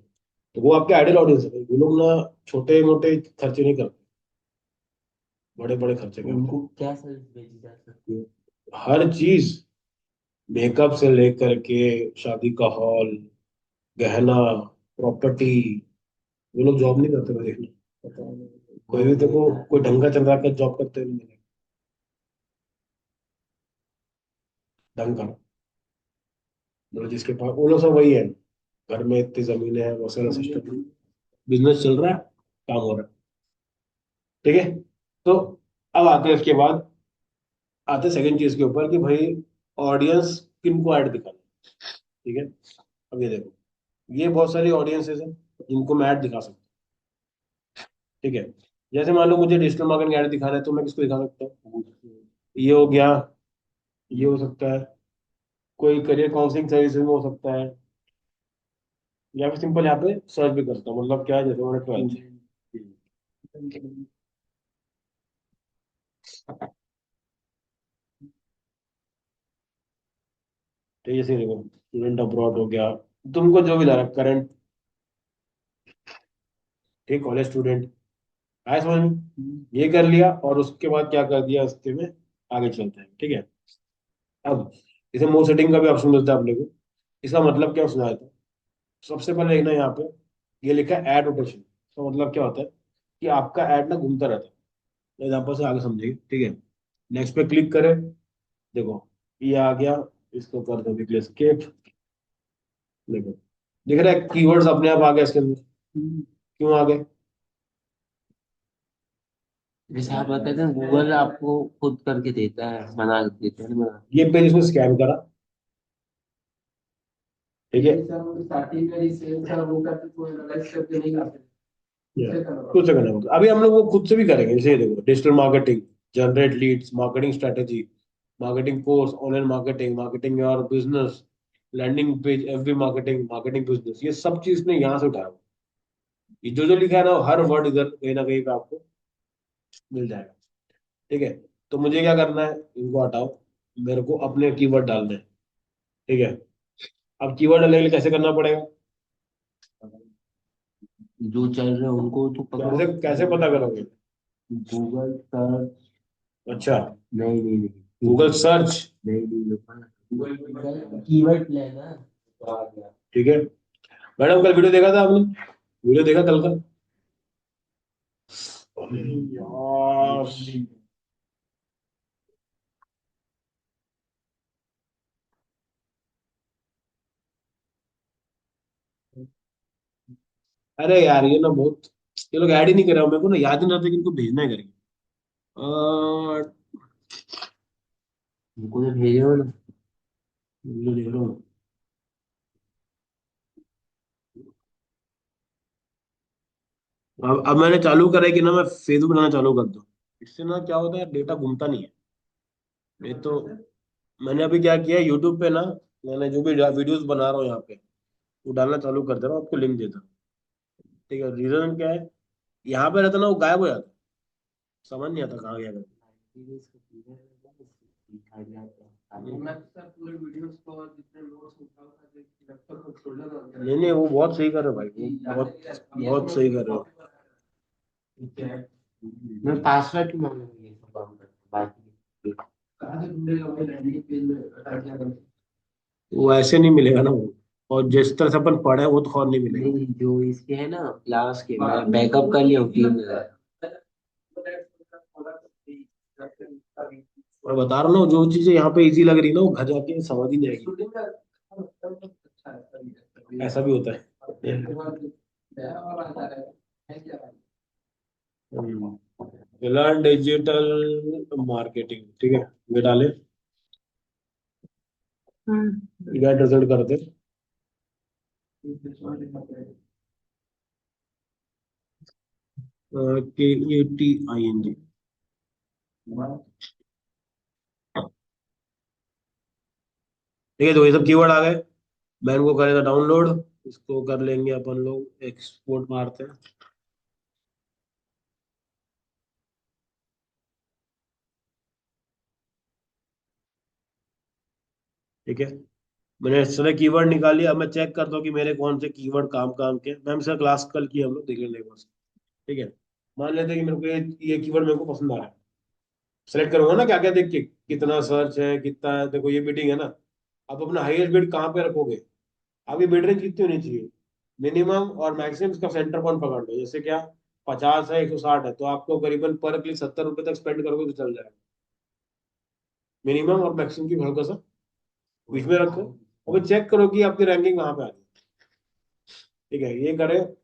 Speaker 1: तो वो आपके आइडियल ऑडियंस है, वो लोग ना छोटे मोटे खर्चे नहीं करते, बड़े बड़े खर्चे करते
Speaker 2: उनको
Speaker 1: हैं।
Speaker 2: क्या सर्विस भेजी जा सकती है?
Speaker 1: हर चीज, मेकअप से लेकर के शादी का हॉल, गहना, प्रॉपर्टी, वो लोग जॉब नहीं करते, मैं देखना,
Speaker 2: पता नहीं।
Speaker 1: कोई भी देखो, कोई ढंग का चंद्राकर जॉब करते नहीं मिलेगा, ढंग का, मतलब जिसके पास, वो लोग सब वही है, घर में इतनी जमीनें हैं, बहुत सारा सिस्टम, बिजनेस चल रहा है, काम हो रहा है। ठीक है, तो अब आते हैं इसके बाद, आते सेकंड चीज के ऊपर कि भाई ऑडियंस किन को ऐड दिखाना है। ठीक है, अब ये देखो, ये बहुत सारी ऑडियंसेस हैं जिनको मैं ऐड दिखा सकता हूँ। ठीक है, जैसे मान लो मुझे डिजिटल मार्केटिंग ऐड दिखाना है, तो मैं किसको दिखा सकता हूँ? ये हो गया, ये हो सकता है, कोई करियर काउंसलिंग सर्विस में हो सकता है, या फिर सिंपल यहाँ पे सर्च भी करता हूँ, मतलब क्या है, जैसे मैंने 12th, तो जैसे देखो स्टूडेंट अब्रॉड हो गया, तुमको जो भी लगा करंट, ठीक, कॉलेज स्टूडेंट, आया समझ में? ये कर लिया, और उसके बाद क्या कर दिया उसके में, आगे चलते हैं। ठीक है, अब इसे मोड सेटिंग का भी ऑप्शन मिलता है अपने को, इसका मतलब क्या सुना था, सबसे पहले देखना यहाँ पे, ये लिखा है एड रोटेशन, तो मतलब क्या होता है कि आपका एड ना घूमता रहता है, एग्जाम्पल से आगे समझेंगे। ठीक है, नेक्स्ट पे क्लिक करें, देखो ये आ गया, इसको कर दो क्लिक एस्केप, देखो दिख रहा है कीवर्ड्स अपने आप आ गए इसके अंदर, क्यों आ गए?
Speaker 2: जैसे आप कहते हैं गूगल आपको खुद करके देता है, बना देता है बना।
Speaker 1: ये पेज इसमें स्कैन करा, ठीक है,
Speaker 2: स्टार्टिंग में ही सेल्स का वो करके कोई एनालाइज करके नहीं करते,
Speaker 1: खुद से करना पड़ता, अभी हम लोग वो खुद से भी करेंगे, जैसे ये देखो digital marketing, generate leads, marketing strategy, marketing course, online marketing, marketing your business, landing page, FB marketing, marketing business, ये सब चीज ने यहाँ से उठाया हुआ। ये जो लिखा है ना, हर वर्ड इधर कहीं ना कहीं पे आपको मिल जाएगा। ठीक है, तो मुझे क्या करना है, इनको हटाओ, मेरे को अपने कीवर्ड डालने हैं। ठीक है, अब कीवर्ड अलग कैसे करना पड़ेगा?
Speaker 2: जो चल रहे हैं उनको तो पकड़ो।
Speaker 1: कैसे कैसे पता करोगे?
Speaker 2: Google search.
Speaker 1: अच्छा,
Speaker 2: नहीं नहीं नहीं।
Speaker 1: Google search.
Speaker 2: नहीं नहीं गूगल कीवर्ड लेना तो आ गया।
Speaker 1: ठीक है मैडम, कल वीडियो देखा था आपने? वीडियो देखा कल का? अरे यार, अरे यार ये ना बहुत, ये लोग ऐड ही नहीं कर रहे, मेरे को ना याद नहीं रहता कि इनको भेजना है करके।
Speaker 2: उनको तो भेजे हो ना।
Speaker 1: वीडियो देख रहा हूँ। अब मैंने चालू करा है कि ना मैं फेसबुक बनाना चालू कर दूं। इससे ना क्या होता है, डेटा घूमता नहीं है। नहीं तो मैंने अभी क्या किया, यूट्यूब पे ना मैंने जो भी वीडियोस बना रहा हूँ यहाँ पे, वो डालना चालू कर दे रहा हूँ, आपको लिंक देता हूँ। ठीक है, रीजन क्या है, यहाँ पे रहता ना वो गायब हो जाता, समझ नहीं आता कहाँ गया करके।
Speaker 2: मैं तो सर पूरे वीडियोस को और जितने नोट्स उठाओ था लैपटॉप में फोल्डर बना
Speaker 1: नहीं नहीं, वो बहुत सही कर रहे हो भाई, वो बहुत बहुत सही कर रहे हो।
Speaker 2: मैं पासवर्ड की मांगूंगी ये सब काम करता हूँ बाकी कहाँ से ढूंढेगा भाई लैंडिंग पेज में अटैच लगा।
Speaker 1: वो ऐसे नहीं मिलेगा ना वो, और जिस तरह से अपन पढ़े वो तो और नहीं मिलेगा।
Speaker 2: नहीं जो इसके है ना क्लास के मैं बैकअप कर लिया हूँ 3 हजार।
Speaker 1: मैं बता रहा हूँ ना, जो चीजें यहाँ पे इजी लग रही है ना, वो घर जाके समझ ही नहीं आएगी। ऐसा भी होता है। लर्न डिजिटल मार्केटिंग, ठीक है, ये डाले, गेट रिजल्ट करते। KATING। ठीक है, तो ये सब कीवर्ड आ गए। मैं इनको करेगा डाउनलोड, इसको कर लेंगे अपन लोग, एक्सपोर्ट मारते हैं। ठीक है, मैंने इस तरह कीवर्ड निकाली, अब मैं चेक करता हूँ कि मेरे कौन से कीवर्ड काम काम के। मैम से क्लास कल की हम लोग देख लेंगे एक बार। ठीक है, मान लेते हैं कि मेरे को ये कीवर्ड मेरे को पसंद आ रहा है, सेलेक्ट करूंगा ना क्या क्या देख के, कितना सर्च है कितना है, देखो ये बिडिंग है ना। अब अपना हाईएस्ट बिड कहाँ पे रखोगे? अब ये बिड रेंज कितनी होनी चाहिए, मिनिमम और मैक्सिमम, इसका सेंटर पॉइंट पकड़ लो। जैसे क्या, 50 है, 160 है, तो आपको करीबन पर क्लिक 70 रुपए तक स्पेंड करोगे तो चल जाएगा। मिनिमम और मैक्सिमम की हल्का सा बीच में रखो, अब चेक करो कि आपकी रैंकिंग कहाँ पे आ रही है। ठीक है, ये करें।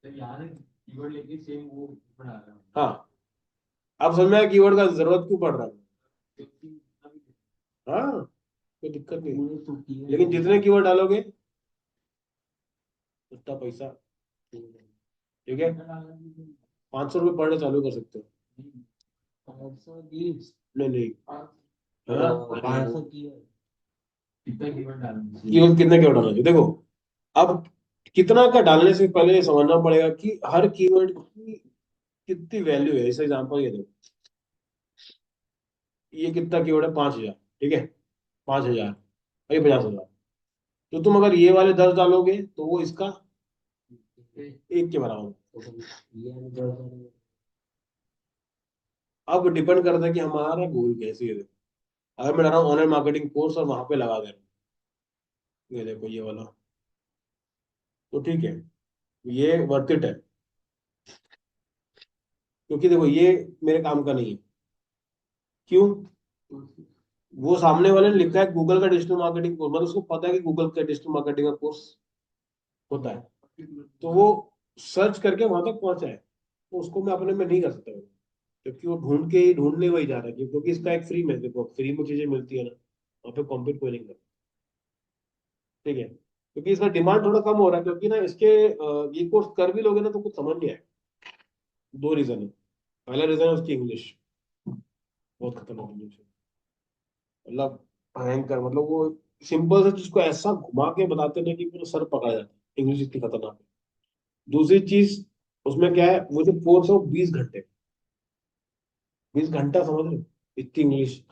Speaker 2: कीवर्ड लेके सेम वो बना रहा हूँ।
Speaker 1: हाँ, अब समझ में आया कीवर्ड का जरूरत क्यों पड़ रहा है। हाँ, कोई दिक्कत नहीं, लेकिन जितने कीवर्ड डालोगे उतना पैसा। ठीक है, 500 रुपये पर डे चालू कर सकते हो।
Speaker 2: 520।
Speaker 1: नहीं नहीं, हाँ,
Speaker 2: 500 की
Speaker 1: कीवर्ड कितने कीवर्ड डालोगे, देखो। अब कितना का डालने से पहले ये समझना पड़ेगा कि हर कीवर्ड की कितनी वैल्यू है। इस एग्जांपल ये देखो, ये कितना कीवर्ड है, 5,000। ठीक है, 5,000 और ये 50,000। तो तुम अगर ये वाले 10 डालोगे तो वो इसका एक के बराबर है। अब डिपेंड करता है कि हमारा गोल कैसी है। देखो, अगर मैं डाल रहा हूँ ऑनलाइन मार्केटिंग कोर्स और वहां पे लगा दे रहा हूँ, ये देखो ये वाला, तो ठीक है, ये वर्थ इट है। क्योंकि देखो ये मेरे काम का नहीं है। क्यों? वो सामने वाले ने लिखा है गूगल का डिजिटल मार्केटिंग कोर्स, मतलब उसको पता है कि गूगल का डिजिटल मार्केटिंग का कोर्स होता है, तो वो सर्च करके वहां तक पहुंचा है। तो उसको मैं अपने में नहीं कर सकता हूँ, क्योंकि वो ढूंढने वही जा रहा है, क्योंकि इसका एक फ्री में, देखो फ्री में चीजें मिलती है ना, वहाँ पे कॉम्पीट कोई नहीं करता। ठीक है, क्योंकि इसका डिमांड थोड़ा कम हो रहा है, क्योंकि ना इसके ये कोर्स कर भी लोगे ना तो कुछ समझ नहीं आएगा। दो रीजन है। पहला रीजन है उसकी इंग्लिश, बहुत खतरनाक इंग्लिश है, मतलब भयंकर, मतलब वो सिंपल से चीज को ऐसा घुमा के बताते ना कि पूरा सर पकड़ा जाता है, इंग्लिश इतनी खतरनाक है। दूसरी चीज, उसमें क्या है, वो जो कोर्स है वो 20 घंटे, 20 घंटा समझ रहे हो, इतनी इंग्लिश।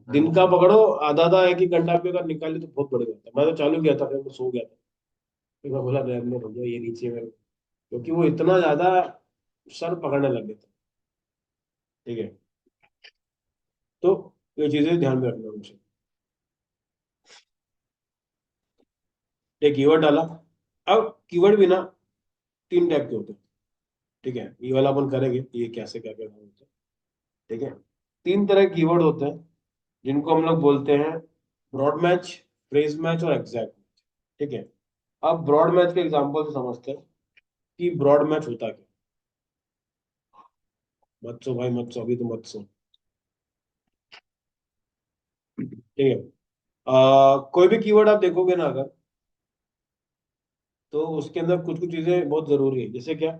Speaker 1: दिन का पकड़ो, आधा आधा एक एक घंटा पे अगर निकाली तो बहुत बढ़िया होता है। मैं तो चालू किया था, फिर मैं सो गया था, फिर मैं बोला रहने हो गया ये नीचे में, क्योंकि वो इतना ज्यादा सर पकड़ने लग गए थे। ठीक है, तो ये चीजें ध्यान में रखना मुझे। एक कीवर्ड डाला। अब कीवर्ड भी ना तीन टाइप के होते हैं। ठीक है, ये वाला अपन करेंगे ये कैसे क्या क्या होता है। ठीक है, तीन तरह के कीवर्ड होते हैं जिनको हम लोग बोलते हैं ब्रॉड मैच, फ्रेज मैच और एग्जैक्ट। ठीक है, अब ब्रॉड मैच के एग्जांपल से समझते हैं कि ब्रॉड मैच होता क्या। मत सो भाई, मत सो, अभी तो मत सो। ठीक है, कोई भी कीवर्ड आप देखोगे ना अगर, तो उसके अंदर कुछ कुछ चीजें बहुत जरूरी है। जैसे क्या,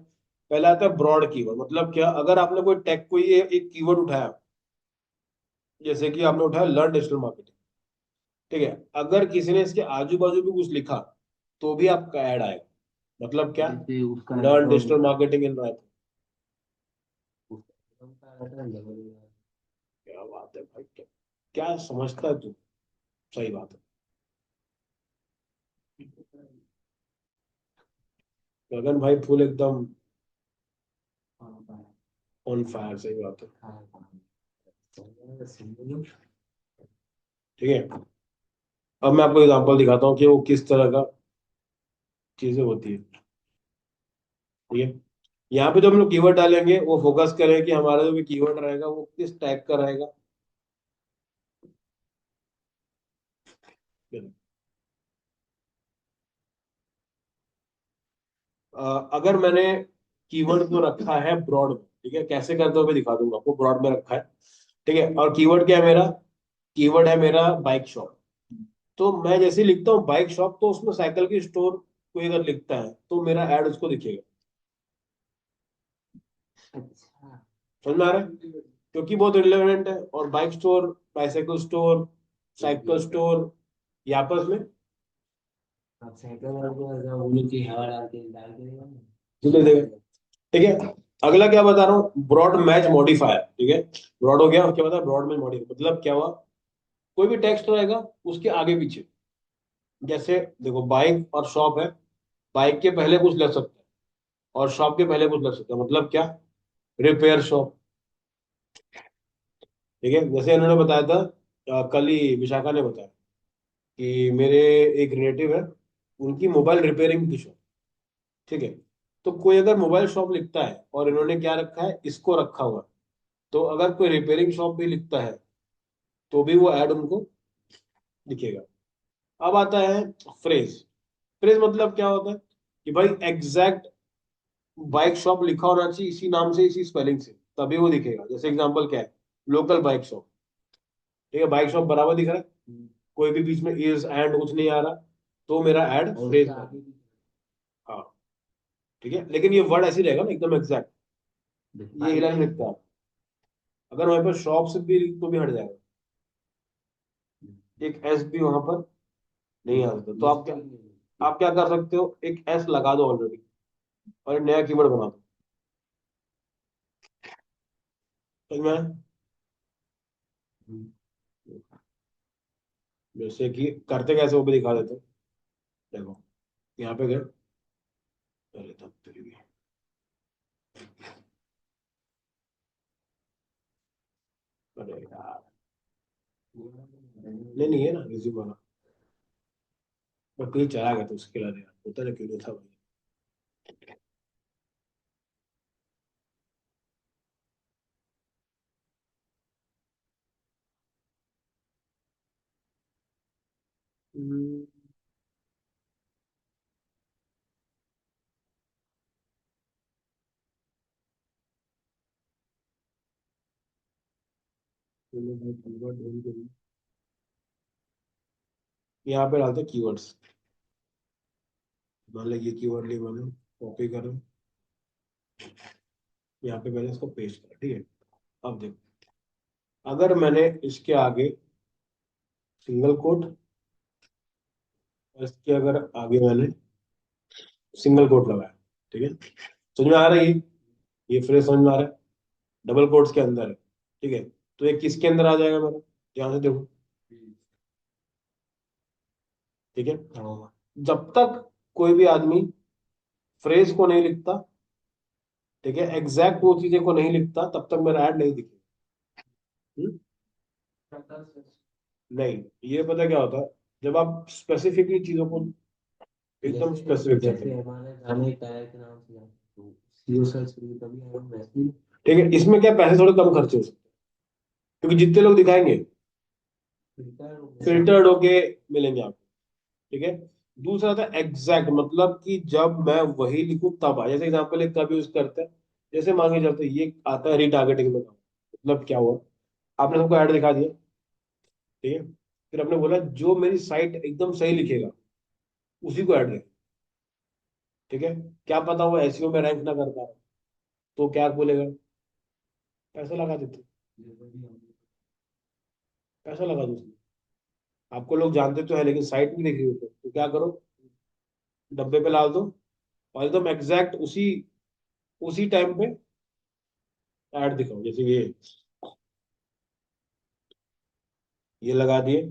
Speaker 1: पहला आता है ब्रॉड कीवर्ड। मतलब क्या, अगर आपने कोई टैग, कोई एक कीवर्ड उठाया, जैसे कि आपने उठाया लर्न डिजिटल मार्केटिंग। ठीक है, अगर किसी ने इसके आजू बाजू भी कुछ लिखा तो भी आपका ऐड आएगा। मतलब क्या,
Speaker 2: जैसे उसका
Speaker 1: लर्न
Speaker 2: एकदम
Speaker 1: डिजिटल मार्केटिंग इन रायपुर।
Speaker 2: उसका एकदम क्या रहता है लेवल।
Speaker 1: क्या बात है भाई, क्या क्या समझता है तू। सही बात है। गगन भाई फुल एकदम ऑन फायर, सही बात है। ठीक है, अब मैं आपको एग्जांपल दिखाता हूँ कि वो किस तरह का चीजें होती है। ठीक है, यहाँ पे जो हम लोग कीवर्ड डालेंगे वो फोकस करें कि हमारा जो भी कीवर्ड रहेगा वो किस टैग का रहेगा। अगर मैंने कीवर्ड को रखा है ब्रॉड में, ठीक है, कैसे करते हो मैं दिखा दूंगा आपको। ब्रॉड में रखा है, ठीक है, और कीवर्ड क्या है मेरा, कीवर्ड है मेरा बाइक शॉप। तो मैं जैसे ही लिखता हूँ बाइक शॉप, तो उसमें साइकिल की स्टोर कोई अगर लिखता है तो मेरा ऐड उसको दिखेगा।
Speaker 2: अच्छा।
Speaker 1: समझ में आ रहा है, क्योंकि बहुत रिलेवेंट है। और bike store, bicycle store, cycle store, ये आपस में
Speaker 2: अब साइकिल वाले को ऐसा बोलो कि हवा डाल के देगा ना।
Speaker 1: जुड़े देगा। ठीक है, अगला क्या बता रहा हूँ, ब्रॉड मैच मॉडिफायर। ठीक है, ब्रॉड हो गया, और क्या बता, ब्रॉड मैच मॉडिफायर मतलब क्या हुआ, कोई भी टेक्स्ट रहेगा उसके आगे पीछे। जैसे देखो, बाइक और शॉप है, बाइक के पहले कुछ लग सकता है और शॉप के पहले कुछ लग सकता है। मतलब क्या, रिपेयर शॉप। ठीक है, जैसे इन्होंने बताया था, कल ही विशाखा ने बताया कि मेरे एक रिलेटिव है, उनकी मोबाइल रिपेयरिंग की शॉप। ठीक है, तो कोई अगर मोबाइल शॉप लिखता है और इन्होंने क्या रखा है, इसको रखा हुआ है, तो अगर कोई रिपेयरिंग शॉप भी लिखता है तो भी वो ऐड उनको दिखेगा। अब आता है फ्रेज। फ्रेज मतलब क्या होता है कि भाई एग्जैक्ट बाइक शॉप लिखा होना चाहिए इसी नाम से, इसी स्पेलिंग से, तभी वो दिखेगा। जैसे एग्जांपल क्या है, लोकल बाइक शॉप। ठीक है, बाइक शॉप बराबर दिख रहा है, कोई भी बीच में इज एंड कुछ नहीं आ रहा, तो मेरा ऐड
Speaker 2: और
Speaker 1: फ्रेज
Speaker 2: उसका
Speaker 1: में।
Speaker 2: आगे भी
Speaker 1: हाँ, ठीक है, लेकिन ये वर्ड ऐसे ही रहेगा ना एकदम एग्जैक्ट, ये
Speaker 2: भाई
Speaker 1: लाइन लिखता है। अगर वहां पर शॉप से भी तो भी हट जाएगा, एक एस भी वहां पर नहीं आ सकता। तो
Speaker 2: इस
Speaker 1: आप क्या कर सकते हो, एक एस लगा दो ऑलरेडी और एक नया कीवर्ड बना दो। समझ में आया? जैसे कि करते कैसे वो भी दिखा देते हैं। देखो, यहाँ पे गए, अरे तब तेरी भी, अरे यार, नहीं नहीं है ना रिज्यूम वाला, मैं कहीं चला गया था उसके लिए यार, होता ना क्यों नहीं था भाई। हम्म, चलो भाई, कीवर्ड ढूंढ के लिए। यहाँ पे डालते कीवर्ड्स। मान लो ये कीवर्ड लिए मैंने, कॉपी करो, यहाँ पे मैंने इसको पेस्ट करा। ठीक है, अब देखो, अगर मैंने इसके आगे सिंगल कोट, इसके अगर आगे मैंने सिंगल कोट लगाया, ठीक है, समझ में आ रहा है ये फ्रेज समझ में आ रहा है, डबल कोट्स के अंदर है। ठीक है, तो ये किसके अंदर आ जाएगा मेरा, ध्यान से देखो, ठीक है।
Speaker 2: हाँ।
Speaker 1: जब तक कोई भी आदमी फ्रेज को नहीं लिखता, ठीक है, एग्जैक्ट वो चीजें को नहीं लिखता, तब तक मेरा ऐड नहीं दिखेगा। नहीं, ये पता क्या होता है, जब आप स्पेसिफिकली चीजों को एकदम
Speaker 2: जैसे
Speaker 1: स्पेसिफिक करते
Speaker 2: जैसे
Speaker 1: हैं,
Speaker 2: हमारे गाने टायर के नाम से जाते हैं, तो सीओ सर्च करिए तभी हम वैसे ही
Speaker 1: ठीक है, इसमें क्या पैसे थोड़े कम खर्चे हो सकते हैं, क्योंकि जितने लोग दिखाएंगे
Speaker 2: रिटायर हो गए सब।
Speaker 1: फिल्टर्ड होके मिलेंगे आपको, ठीक है। दूसरा था एग्जैक्ट, मतलब कि जब मैं वही लिखूं तब आए, जैसे एग्जांपल एक कब यूज करते हैं, जैसे मांगे चलते ये आता है रिटारगेटिंग में काम। मतलब क्या हुआ, आपने सबको ऐड दिखा दिया, ठीक है, फिर आपने बोला जो मेरी साइट एकदम सही लिखेगा उसी को ऐड दे, ठीक है। क्या पता वो एसईओ में रैंक ना कर पा रहा, तो क्या बोलेगा, पैसा लगा देते, पैसा लगा दो उसमें। आपको लोग जानते तो है, लेकिन साइट नहीं देख रही होते, तो क्या करो, डब्बे पे डाल दो, और एकदम एग्जैक्ट उसी उसी टाइम पे ऐड दिखाओ, जैसे ये लगा दिए,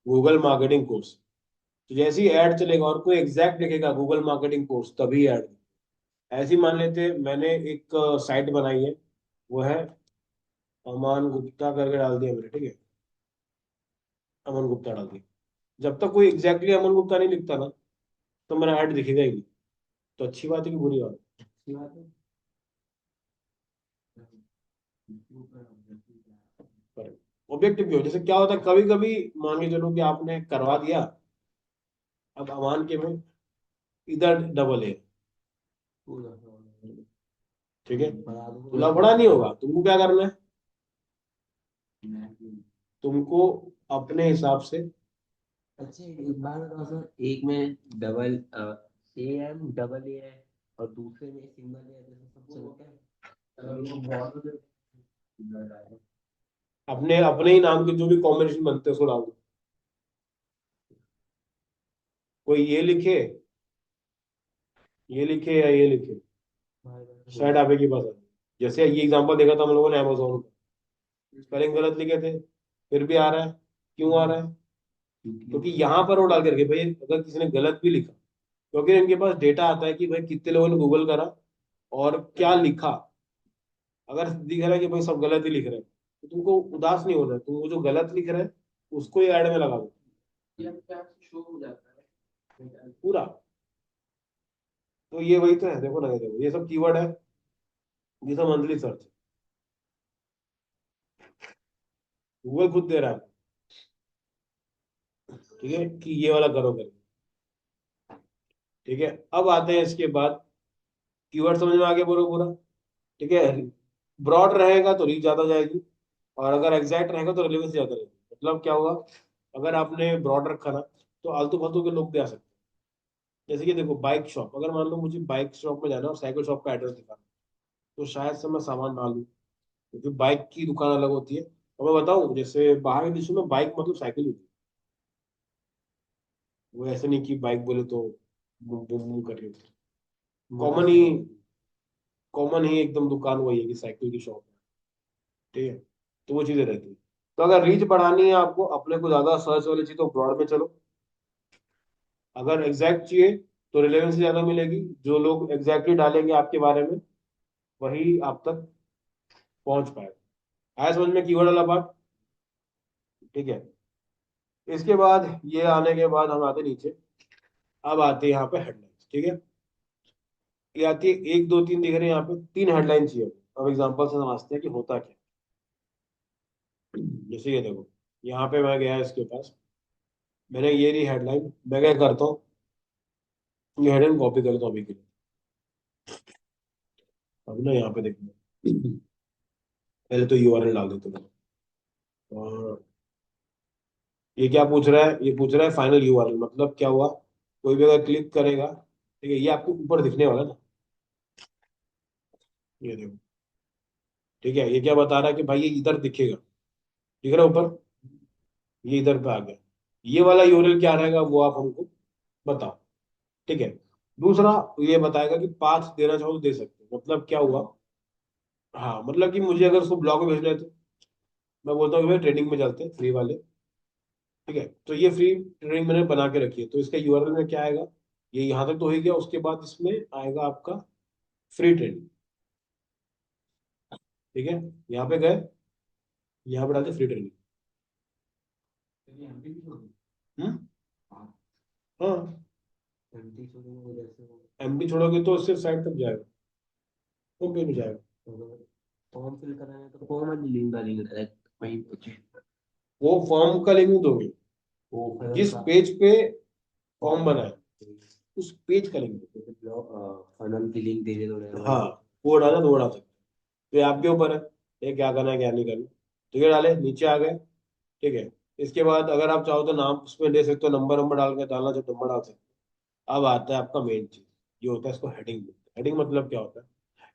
Speaker 1: गूगल मार्केटिंग कोर्स। तो जैसे ही ऐड चलेगा और कोई एग्जैक्ट लिखेगा गूगल मार्केटिंग कोर्स, तभी ऐड। ऐसे ही मान लेते मैंने एक साइट बनाई है, वो है अमान गुप्ता करके डाल दिया मैंने, ठीक है, अमन गुप्ता डाल दिया। जब तक कोई एग्जैक्टली अमन गुप्ता नहीं लिखता ना, तो मेरा ऐड दिखेगा ही नहीं। तो अच्छी बात है कि बुरी बात
Speaker 2: अच्छी बात है।
Speaker 1: है, पर ऑब्जेक्टिव भी हो। जैसे क्या होता है, कभी कभी मान के चलो कि आपने करवा दिया, अब अमान के में इधर डबल है, ठीक है,
Speaker 2: बना
Speaker 1: तो
Speaker 2: दूंगा
Speaker 1: लफड़ा नहीं होगा, तुमको क्या करना है, तुमको अपने हिसाब से।
Speaker 2: अच्छा एक बात बताओ सर, एक में double A M double A है और दूसरे में सिंगल ए है, जैसे सब चलता है।
Speaker 1: अपने अपने ही नाम के जो भी कॉम्बिनेशन बनते हैं उसको डाल दो। कोई ये लिखे या ये लिखे, शायद आप एक ही बात है। जैसे ये एग्जांपल देखा था हम लोगों ने अमेजोन का, स्पेलिंग गलत लिखे थे, फिर भी आ रहा है। क्यों आ रहा है, क्योंकि यहाँ पर वो डाल करके भाई, अगर किसी ने गलत भी लिखा, क्योंकि इनके पास डेटा आता है कि भाई कितने लोगों ने गूगल करा और क्या लिखा। अगर दिख रहा है कि भाई सब गलत ही लिख रहे हैं, तो तुमको उदास नहीं होना है, तुम वो जो गलत लिख रहे हैं उसको ही ऐड में लगा दो
Speaker 2: शो हो जाता है।
Speaker 1: पूरा। तो ये वही तो है, देखो ना, ये देखो, ये सब कीवर्ड है, ये सब मंथली सर्च, गूगल खुद दे रहा है, ठीक है, कि ये वाला करो करके, ठीक है। अब आते हैं इसके बाद, कीवर्ड समझ में आ गया पूरा पूरा, ठीक है। ब्रॉड रहेगा तो रीच ज्यादा जाएगी, और अगर एग्जैक्ट रहेगा तो रिलेवेंस ज्यादा रहेगी। मतलब क्या होगा, अगर आपने ब्रॉड रखा ना, तो आलतू फालतू के लोग भी आ सकते हैं। जैसे कि देखो, बाइक शॉप, अगर मान लो मुझे बाइक शॉप में जाना है और साइकिल शॉप का एड्रेस दिखाना, तो शायद से मैं सामान ना लूं, क्योंकि बाइक की दुकान अलग होती है। और मैं बताऊं, जैसे बाहर के देशों में बाइक मतलब साइकिल होती है, वो ऐसे नहीं कि बाइक बोले तो बुम बुम बुम कर रही होती है। कॉमन ही
Speaker 2: मोटरसाइकिल।
Speaker 1: कॉमन ही एकदम दुकान वही है कि साइकिल की शॉप है, ठीक है। तो वो चीजें रहती है। तो अगर रीच बढ़ानी है आपको, अपने को ज्यादा सर्च वाली चीज, तो ब्रॉड में चलो। अगर एग्जैक्ट चाहिए तो रिलेवेंस ज्यादा मिलेगी, जो लोग एग्जैक्टली डालेंगे आपके बारे में वही आप तक पहुंच पाएगा। आया समझ में कीवर्ड वाला पार्ट, ठीक है। इसके बाद ये आने के बाद हम आते नीचे, अब आते हैं यहाँ पे हेडलाइंस, ठीक है। ये आती है, एक दो तीन दिख रहे हैं यहाँ पे, तीन हेडलाइन चाहिए। अब एग्जांपल से समझते हैं कि होता क्या है। जैसे ये देखो, यहाँ पे मैं गया इसके पास, मैंने ये रही हेडलाइन, मैं क्या करता हूँ, ये हेडलाइन कॉपी करता हूँ अभी के लिए। अब ना यहाँ पे देखना, पहले तो यूआरएल डाल देते हैं, और ये क्या पूछ रहा है, ये पूछ रहा है फाइनल यूआरएल। मतलब क्या हुआ, कोई भी अगर क्लिक करेगा, ठीक है, ये आपको ऊपर दिखने वाला है ना, ये देखो, ठीक है। ये क्या बता रहा है कि भाई ये इधर दिखेगा, दिख रहा है ऊपर, ये इधर पे आ गया। ये वाला यूआरएल क्या रहेगा वो आप हमको बताओ, ठीक है। दूसरा, ये बताएगा कि पाथ देना चाहो तो दे सकते हो। मतलब क्या हुआ, हाँ, मतलब कि मुझे अगर उसको ब्लॉग में भेजना है तो मैं बोलता हूँ कि भाई ट्रेडिंग में चलते हैं फ्री वाले। ठीक है, तो ये फ्री ट्रेडिंग मैंने बना के रखी है, तो इसका यूआरएल में क्या आएगा, ये यहाँ तक तो हो ही गया, उसके बाद इसमें आएगा आपका फ्री ट्रेडिंग। ठीक है, यहाँ पे गए, यहाँ पे डालते फ्री ट्रेडिंग।
Speaker 2: चलिए हम भी छोड़ दें।
Speaker 1: हम्म।
Speaker 2: हाँ,
Speaker 1: हाँ,
Speaker 2: एमटी छोड़ेंगे वो जैसे वो।
Speaker 1: एमडी छोड़ोगे तो सिर्फ साइड तक जाएगा, होम पेज में जाएगा।
Speaker 2: फॉर्म फिल कराना है तो फॉर्म वाली लिंक डालेंगे डायरेक्ट वहीं पहुंचे।
Speaker 1: वो फॉर्म का लिंक दोगे,
Speaker 2: वो फिर
Speaker 1: जिस
Speaker 2: का
Speaker 1: पेज पे फॉर्म बना है उस पेज का लिंक दो।
Speaker 2: जैसे फनल की लिंक दे दे तो डायरेक्ट
Speaker 1: हाँ,
Speaker 2: वहीं।
Speaker 1: वो डालना तो वो डाल सकते हो। तो ये आपके ऊपर है, ये क्या करना है क्या नहीं करना। तो ये डाले, नीचे आ गए। ठीक है, इसके बाद अगर आप चाहो तो नाम उसमें दे सकते हो, नंबर नंबर डाल के डालना चाहो नंबर डाल सकते हो। अब आता है आपका मेन चीज, ये होता है इसको हेडिंग। हेडिंग मतलब क्या होता है,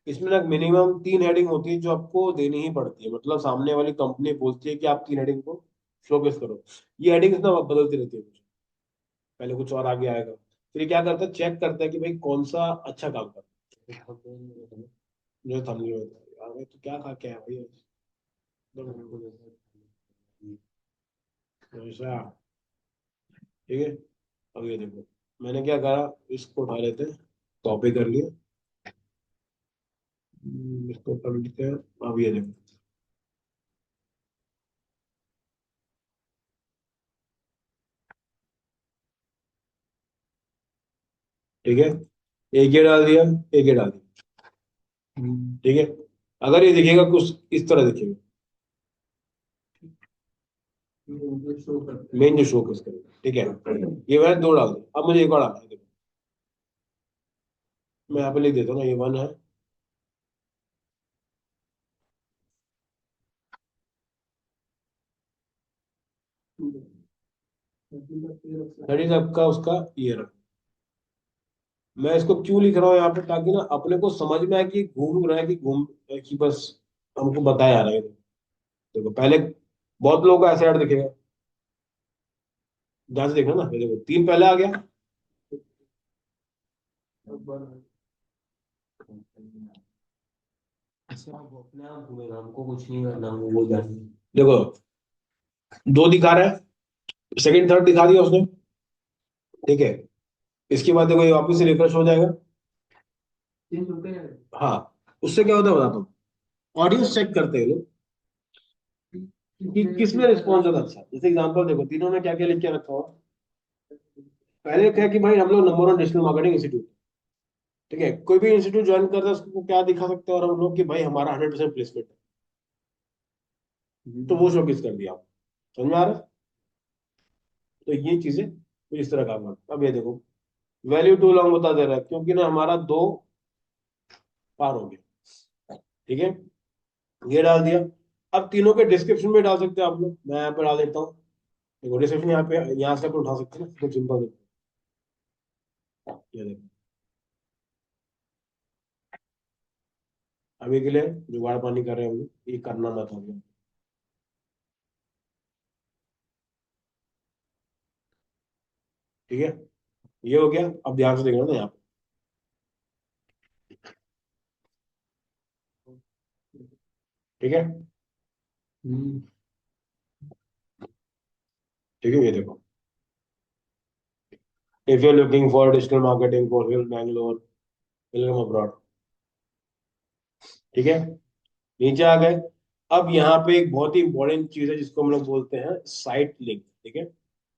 Speaker 1: इसमें ना मिनिमम 3 हेडिंग होती है जो आपको देनी ही पड़ती है, मतलब सामने वाली कंपनी बोलती है कि आप 3 हेडिंग को शोकेस करो। ये हेडिंग्स ना बदलती रहती है कुछ, पहले कुछ और आगे आएगा, फिर ये क्या करता है, चेक करता है कि भाई कौन सा अच्छा काम कर जो थंबनेल होता है। यार भाई, तो क्या खा के आया भाई एकदम ऐसा। ठीक है, अब ये देखो, मैंने क्या करा, इसको उठा लेते हैं, कॉपी कर लिया। इसको कर लेते हैं। अब ये देखो, ठीक है, एक ये डाल दिया, एक ये डाल दिया। ठीक है, अगर ये दिखेगा कुछ इस तरह दिखेगा,
Speaker 2: शो करते हैं।
Speaker 1: मेन जो शो केस करेगा। ठीक है, ये मैंने 2 डाल दिया, अब मुझे एक और डालना है। देखो, मैं यहाँ पे लिख देता हूँ ना, ये 1 है। दैट इज आपका उसका ईयर। मैं इसको क्यों लिख रहा हूँ यहाँ पे, ताकि ना अपने को समझ में आए कि घूम रहा है कि घूम, कि बस हमको बताया जा रहा है। देखो पहले बहुत लोगों को ऐसा ऐड दिखेगा, ध्यान से देखना ना, ये देखो 3 पहले आ गया।
Speaker 2: अच्छा वो अपने आप घूमेगा हमको कुछ नहीं करना वो जाने।
Speaker 1: देखो 2 दिखा रहा है, सेकंड थर्ड दिखा दिया उसने। ठीक है, इसके बाद देखो ये वापस से रिफ्रेश हो जाएगा।
Speaker 2: 3 रुपए हैं।
Speaker 1: हाँ, उससे क्या होता है बताता हूँ, ऑडियंस चेक करते हैं लोग कि किसमें रिस्पॉन्स ज्यादा अच्छा है। जैसे एग्जांपल देखो, तीनों ने क्या क्या लिख के रखा हुआ। पहले क्या है कि भाई हम लोग नंबर 1 डिजिटल मार्केटिंग इंस्टीट्यूट। ठीक है, कोई भी इंस्टीट्यूट ज्वाइन करता है उसको क्या दिखा सकते हैं और हम लोग कि भाई हमारा 100% प्लेसमेंट है। तो वो शोकेस कर दिया आप, समझ में आ रहा है। तो ये चीजें कुछ इस तरह काम करता है। अब ये देखो, वैल्यू टू लॉन्ग बता दे रहा है, क्योंकि ना हमारा 2 पार हो गया। ठीक है, ये डाल दिया। अब तीनों के डिस्क्रिप्शन में डाल सकते हैं आप लोग, मैं यहाँ पे डाल देता हूँ। देखो डिस्क्रिप्शन यहाँ पे, यहाँ से आप उठा सकते हैं ना, तो सिंपल है। ये देखो, अभी के लिए जुगाड़ पानी कर रहे हैं हम लोग, ये करना मत हो गया। ठीक है, ये हो गया। अब ध्यान से देखना ना यहाँ पे। ठीक है,
Speaker 2: हम्म।
Speaker 1: ठीक है, ये देखो, if you are looking for digital marketing for Bangalore, welcome abroad. ठीक है, नीचे आ गए। अब यहाँ पे एक बहुत ही इंपॉर्टेंट चीज है जिसको हम लोग बोलते हैं साइट लिंक। ठीक है,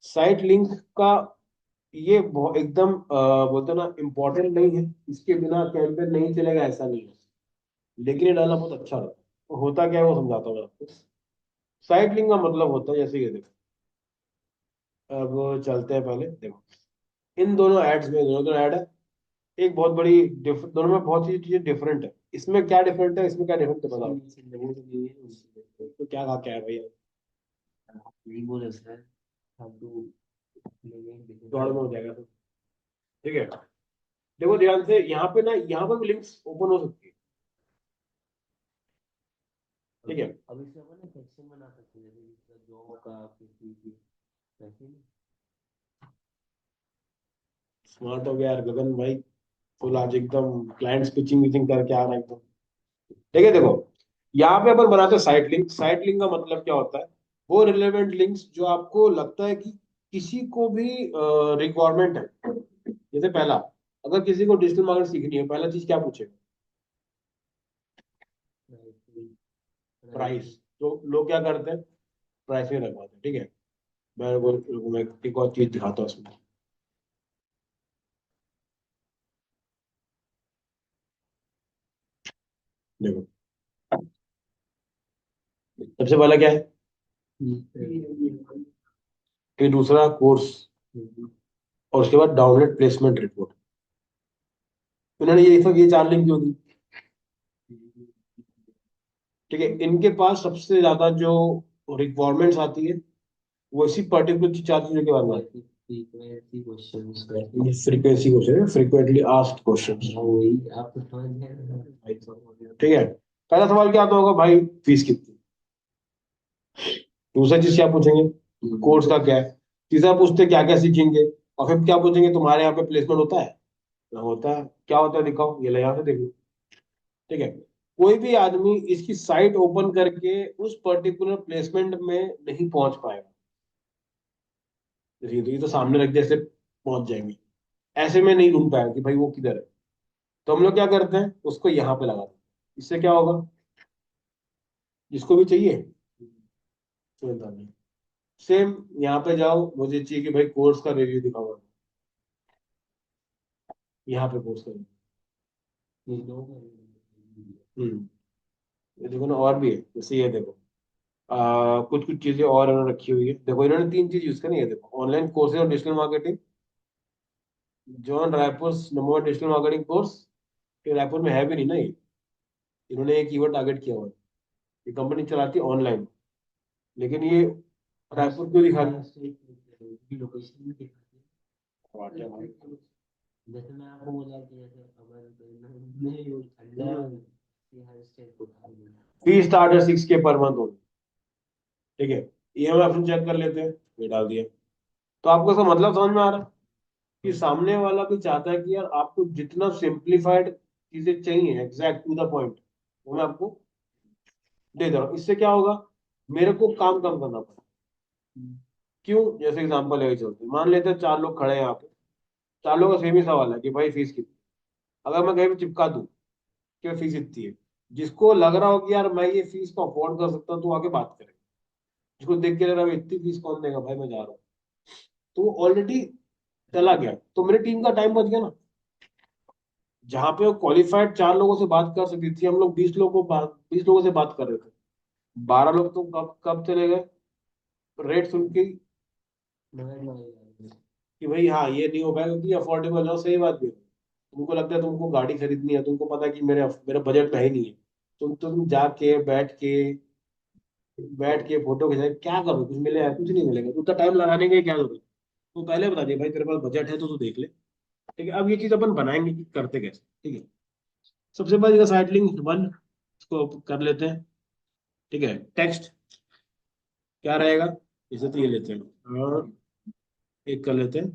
Speaker 1: साइट लिंक का ये एकदम बोलते हैं ना इम्पोर्टेंट नहीं है, इसके बिना कैंपेन नहीं चलेगा ऐसा नहीं है, लेकिन ये डालना बहुत अच्छा रहता है। तो होता क्या है वो समझाता हूँ मैं आपको। साइट लिंक का मतलब होता है, जैसे ये देखो, अब चलते हैं पहले देखो, इन दोनों एड्स में, दोनों दोनों ऐड है, एक बहुत बड़ी दोनों में बहुत सी चीजें डिफरेंट है। इसमें क्या डिफरेंट है, इसमें क्या डिफरेंट है बताओ। तो क्या कहा क्या है भैया,
Speaker 2: नहीं बोले सर हम तो लेंगे
Speaker 1: दौड़ में हो जाएगा तो। ठीक है, देखो ध्यान से, यहाँ पे ना, यहाँ पर भी लिंक्स ओपन हो सकती है। ठीक है,
Speaker 2: अब इससे अपन ना सेक्शन बना सकते हैं जैसे जॉब का किसी की वैसे नहीं।
Speaker 1: स्मार्ट हो गया यार गगन भाई, फुल आज एकदम क्लाइंट पिचिंग विचिंग करके आ रहा है एकदम। ठीक है, देखो यहाँ पे अपन बनाते हैं साइट लिंक। साइट लिंक का मतलब क्या होता है, वो रिलेवेंट लिंक्स जो आपको लगता है कि किसी को भी रिक्वायरमेंट है। जैसे पहला, अगर किसी को डिजिटल मार्केटिंग सीखनी है, पहला चीज क्या पूछेगा? प्राइस। तो लोग क्या करते हैं, प्राइस में रखवाते हैं। ठीक है, मैं एक और चीज दिखाता हूँ उसमें। देखो, सबसे पहला क्या है, फिर दूसरा कोर्स, और उसके बाद डाउनलोड प्लेसमेंट रिपोर्ट। उन्होंने ये 4 लिंक क्यों दी? ठीक है, इनके पास सबसे ज्यादा जो रिक्वायरमेंट्स आती है वो इसी पर्टिकुलर चार चीजों के बारे में आती है। फ्रीक्वेंसी क्वेश्चन है, फ्रीक्वेंटली आस्क्ड क्वेश्चन। ठीक है, पहला सवाल क्या आता होगा भाई, फीस कितनी। दूसरा चीज क्या पूछेंगे, कोर्स का क्या है। तीसरा पूछते क्या क्या सीखेंगे। और फिर क्या पूछेंगे, तुम्हारे यहाँ पे प्लेसमेंट होता है? होता है। क्या होता है दिखाओ, ये ले यहाँ से देख लो। ठीक है, कोई भी आदमी इसकी साइट ओपन करके उस पर्टिकुलर प्लेसमेंट में नहीं पहुंच पाएगा। जैसे ये तो सामने रख जैसे पहुंच जाएंगे, ऐसे में नहीं ढूंढ पाएगा कि भाई वो किधर है। तो हम लोग क्या करते हैं, उसको यहाँ पे लगाते हैं। इससे क्या होगा, जिसको भी चाहिए तुरंत आ जाए। सेम यहाँ पे जाओ, मुझे चाहिए कि भाई कोर्स का रिव्यू दिखाओ, यहाँ पे कोर्स का review। ये देखो ना, और भी है, जैसे ये देखो, कुछ कुछ चीजें और इन्होंने रखी हुई है। देखो इन्होंने 3 चीज यूज करी है। देखो, ऑनलाइन कोर्सेज और digital marketing, John Raipur number 1 digital marketing course. ये रायपुर में है भी नहीं ना ये, इन्होंने एक कीवर्ड टारगेट किया हुआ है। ये कंपनी चलाती है ऑनलाइन, लेकिन ये रायपुर क्यों दिखा रही है? फी स्टार्टर 6K पर मंथ होगी। ठीक है, ईएमआई ऑप्शन चेक कर लेते हैं, ये डाल दिया। तो आपको इसका मतलब समझ में आ रहा है कि सामने वाला भी चाहता है कि यार आपको जितना सिंप्लीफाइड चीजें चाहिए, एग्जैक्ट टू द पॉइंट, वो मैं आपको दे दे रहा हूँ। इससे क्या होगा, मेरे को काम कम करना पड़ा। क्यों, जैसे एग्जांपल लेके चलते हैं, मान लेते हैं 4 लोग खड़े हैं यहाँ पे, 4 लोगों का सेम ही सवाल है कि भाई फीस कितनी। अगर मैं कहीं भी चिपका दूं कि फीस इतनी है, जिसको लग रहा हो कि यार मैं ये फीस को अफोर्ड कर सकता हूँ, तो आके बात करें। जिसको देख के लग रहा है इतनी फीस कौन देगा भाई, मैं जा रहा हूँ, तो वो ऑलरेडी चला गया। तो मेरी टीम का टाइम बच गया ना। जहां पे वो क्वालिफाइड 4 लोगों से बात कर सकती थी, हम लोग 20 लोगों से बात कर रहे थे। 12 लोग तो कब कब चले गए, रेट सुन के ही, कि भाई हाँ ये नहीं हो पाएगा क्योंकि अफोर्डेबल है। सही बात भी है। तुमको लगता है तुमको गाड़ी खरीदनी है, तुमको पता है कि मेरे मेरा बजट में है ही नहीं है, तुम जाके बैठ के फोटो खिंचाए, क्या करो, कुछ मिलेगा? कुछ नहीं मिलेगा। तो उतना टाइम लगाने के क्या जरूरत है? तो पहले बता दिया भाई तेरे पास बजट है तो तू देख ले। ठीक है, अब ये चीज अपन बनाएंगे कि करते कैसे। ठीक है, सबसे पहले साइड लिंक 1 इसको कर लेते हैं। ठीक है, टेक्स्ट क्या रहेगा, इसे तो ये लेते हैं, और एक कर लेते हैं,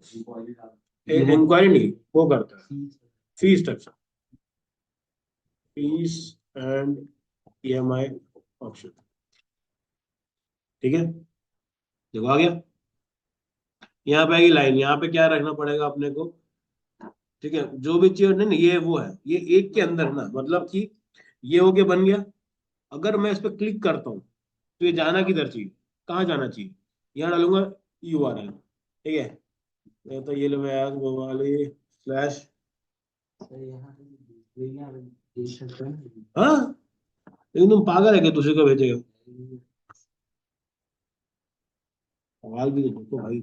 Speaker 1: इंक्वायरी नहीं, वो करता है fee structure, fees and EMI option. ठीक है, देखो आ गया। यहाँ पे आएगी लाइन, यहाँ पे क्या रखना पड़ेगा अपने को। ठीक है, जो भी चीज नहीं नहीं, ये वो है, ये एक के अंदर ना, मतलब कि ये हो के बन गया। अगर मैं इस पर क्लिक करता हूँ तो ये जाना किधर चाहिए, कहाँ जाना चाहिए, यहाँ डालूंगा URL। ठीक है, तो ये लो मैं आज वाली स्लैश, हाँ, लेकिन तुम पागल है कि दूसरे को भेजेगा, सवाल भी तो भाई।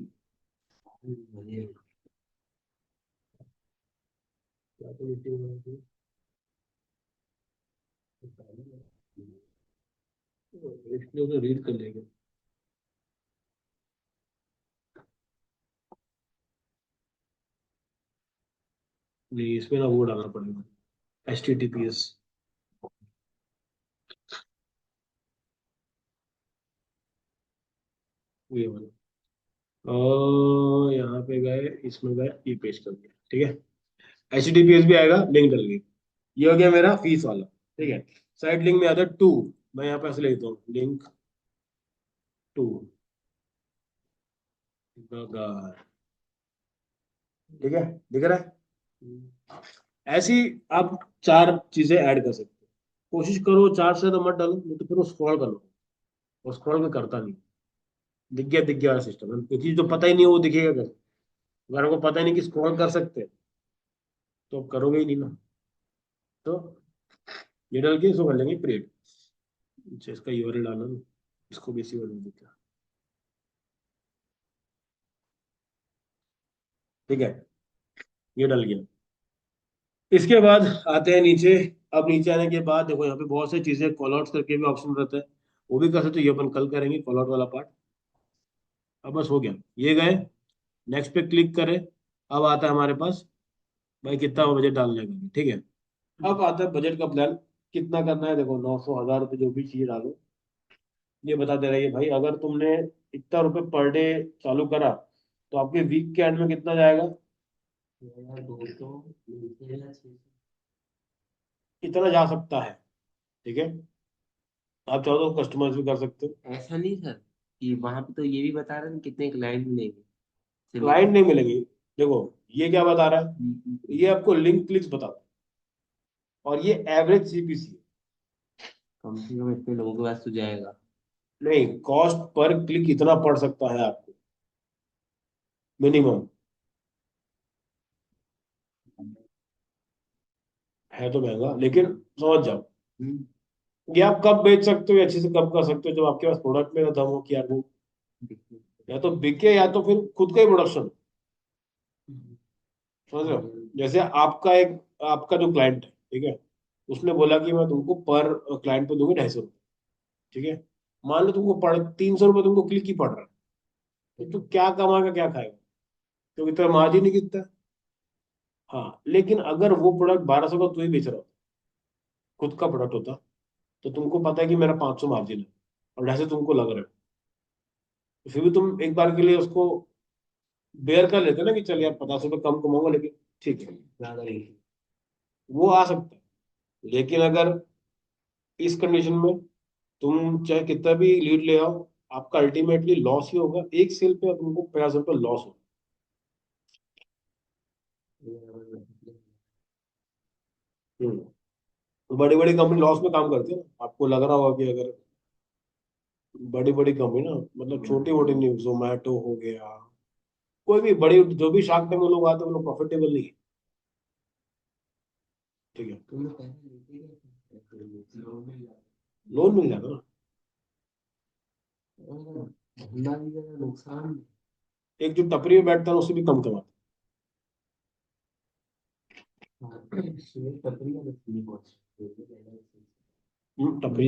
Speaker 1: क्या तो मीटिंग में थी, इसलिए उसे रीड कर लेंगे। नहीं, इसमें ना वो डालना पड़ेगा, HTTPS। ये वाला, और यहाँ पे गए, इसमें गए, ये पेज कर दिया। ठीक है, HTTPS भी आएगा, लिंक डल गई। ये हो गया मेरा फीस वाला। ठीक है, साइड लिंक में आता है 2, मैं यहाँ पे ऐसे लिखता हूँ लिंक टू गगार, ठीक है, दिख रहा है। ऐसी आप चार चीजें ऐड कर सकते हो। कोशिश करो चार से तो मत डालो, नहीं तो फिर वो स्क्रॉल कर लो, वो स्क्रॉल में करता नहीं। दिख गया वाला सिस्टम है, कोई चीज तो पता ही नहीं है वो दिखेगा कैसे। अगर आपको पता ही नहीं कि स्क्रॉल कर सकते हैं, तो आप करोगे ही नहीं ना। तो ये डाल के इसको कर लेंगे क्रिएट। अच्छा, इसका यूआरएल डालना ना, इसको भी इसी वाले दिखा, ठीक है, ये डल गया। इसके बाद आते हैं नीचे। अब नीचे आने के बाद देखो यहाँ पे बहुत सारी चीजें, कॉल आउट करके भी ऑप्शन रहता है, वो भी कर सकते हो। ये अपन कल करेंगे कॉल आउट वाला पार्ट। अब बस हो गया, ये गए। नेक्स्ट पे क्लिक करें। अब आता है हमारे पास भाई कितना बजट डालने का, ठीक है। अब आता है बजट का प्लान, कितना करना है। देखो 900 1000 रुपये जो भी चाहिए डालो। ये बता दे रहा है भाई, अगर तुमने इतना रुपए पर डे चालू करा, तो आपके वीक के एंड में कितना जाएगा।
Speaker 2: 200 नीचे या 600।
Speaker 1: इतना जा सकता है, ठीक है। आप चाहो तो कस्टमाइज भी कर सकते हो।
Speaker 2: ऐसा नहीं सर, कि वहां पे तो ये भी बता रहे हैं कितने क्लाइंट मिलेंगे सिर्फ।
Speaker 1: क्लाइंट नहीं मिलेंगे। देखो ये क्या बता रहा है, ये आपको लिंक क्लिक्स बताता है, और ये एवरेज सीपीसी है।
Speaker 2: कम से कम इतने लोगों के पास तो जाएगा।
Speaker 1: नहीं, कॉस्ट पर क्लिक इतना पड़ सकता है आपको, मिनिमम। है तो महंगा, लेकिन समझ जाओ।
Speaker 2: हम्म।
Speaker 1: ये आप कब बेच सकते हो, अच्छे से कब कर सकते हो, जब आपके पास प्रोडक्ट में दम हो कि यार वो या तो बिके या तो फिर खुद का ही प्रोडक्शन। समझ रहे हो, जैसे आपका जो क्लाइंट है, ठीक है, उसने बोला कि मैं तुमको पर क्लाइंट पे दूंगी 250 रुपये, ठीक है। मान लो तुमको 300 रुपये तुमको क्लिक ही पड़ रहा है, तो तू क्या कमाएगा क्या खाएगा, क्योंकि तेरा मार्जिन ही कितना है। हाँ, लेकिन अगर वो प्रोडक्ट 1200 का तू ही बेच रहा हो, खुद का प्रोडक्ट होता, तो तुमको पता है कि मेरा 500 मार्जिन है, और ऐसे तुमको लग रहा है, तो फिर भी तुम एक बार के लिए उसको बेयर कर लेते ना कि चल यार 50 रुपये कम कमाऊंगा, लेकिन ठीक है,
Speaker 2: ज्यादा नहीं।
Speaker 1: वो आ सकता है। लेकिन अगर इस कंडीशन में तुम चाहे कितना भी लीड ले आओ, आपका अल्टीमेटली लॉस ही होगा। एक सेल पे तुमको 50 रुपये लॉस हो। बड़ी बड़ी कंपनी लॉस में काम करती है ना, आपको लग रहा होगा कि अगर बड़ी बड़ी कंपनी ना, मतलब छोटी मोटी नहीं, जोमेटो हो गया, कोई भी बड़ी जो भी शार्क टैंक में लोग आते हैं वो लोग प्रॉफिटेबल नहीं है, ठीक है।
Speaker 2: तुमने पैसे लेके गए थे, लोन मिल जाता
Speaker 1: लोन मिल जाता ना।
Speaker 2: है। धंधा भी ज्यादा नुकसान।
Speaker 1: एक जो टपरी में बैठता है उससे भी कम कमाता
Speaker 2: हाँ, शेयर टपरी वाले फ्री पहुंच
Speaker 1: है। टपरी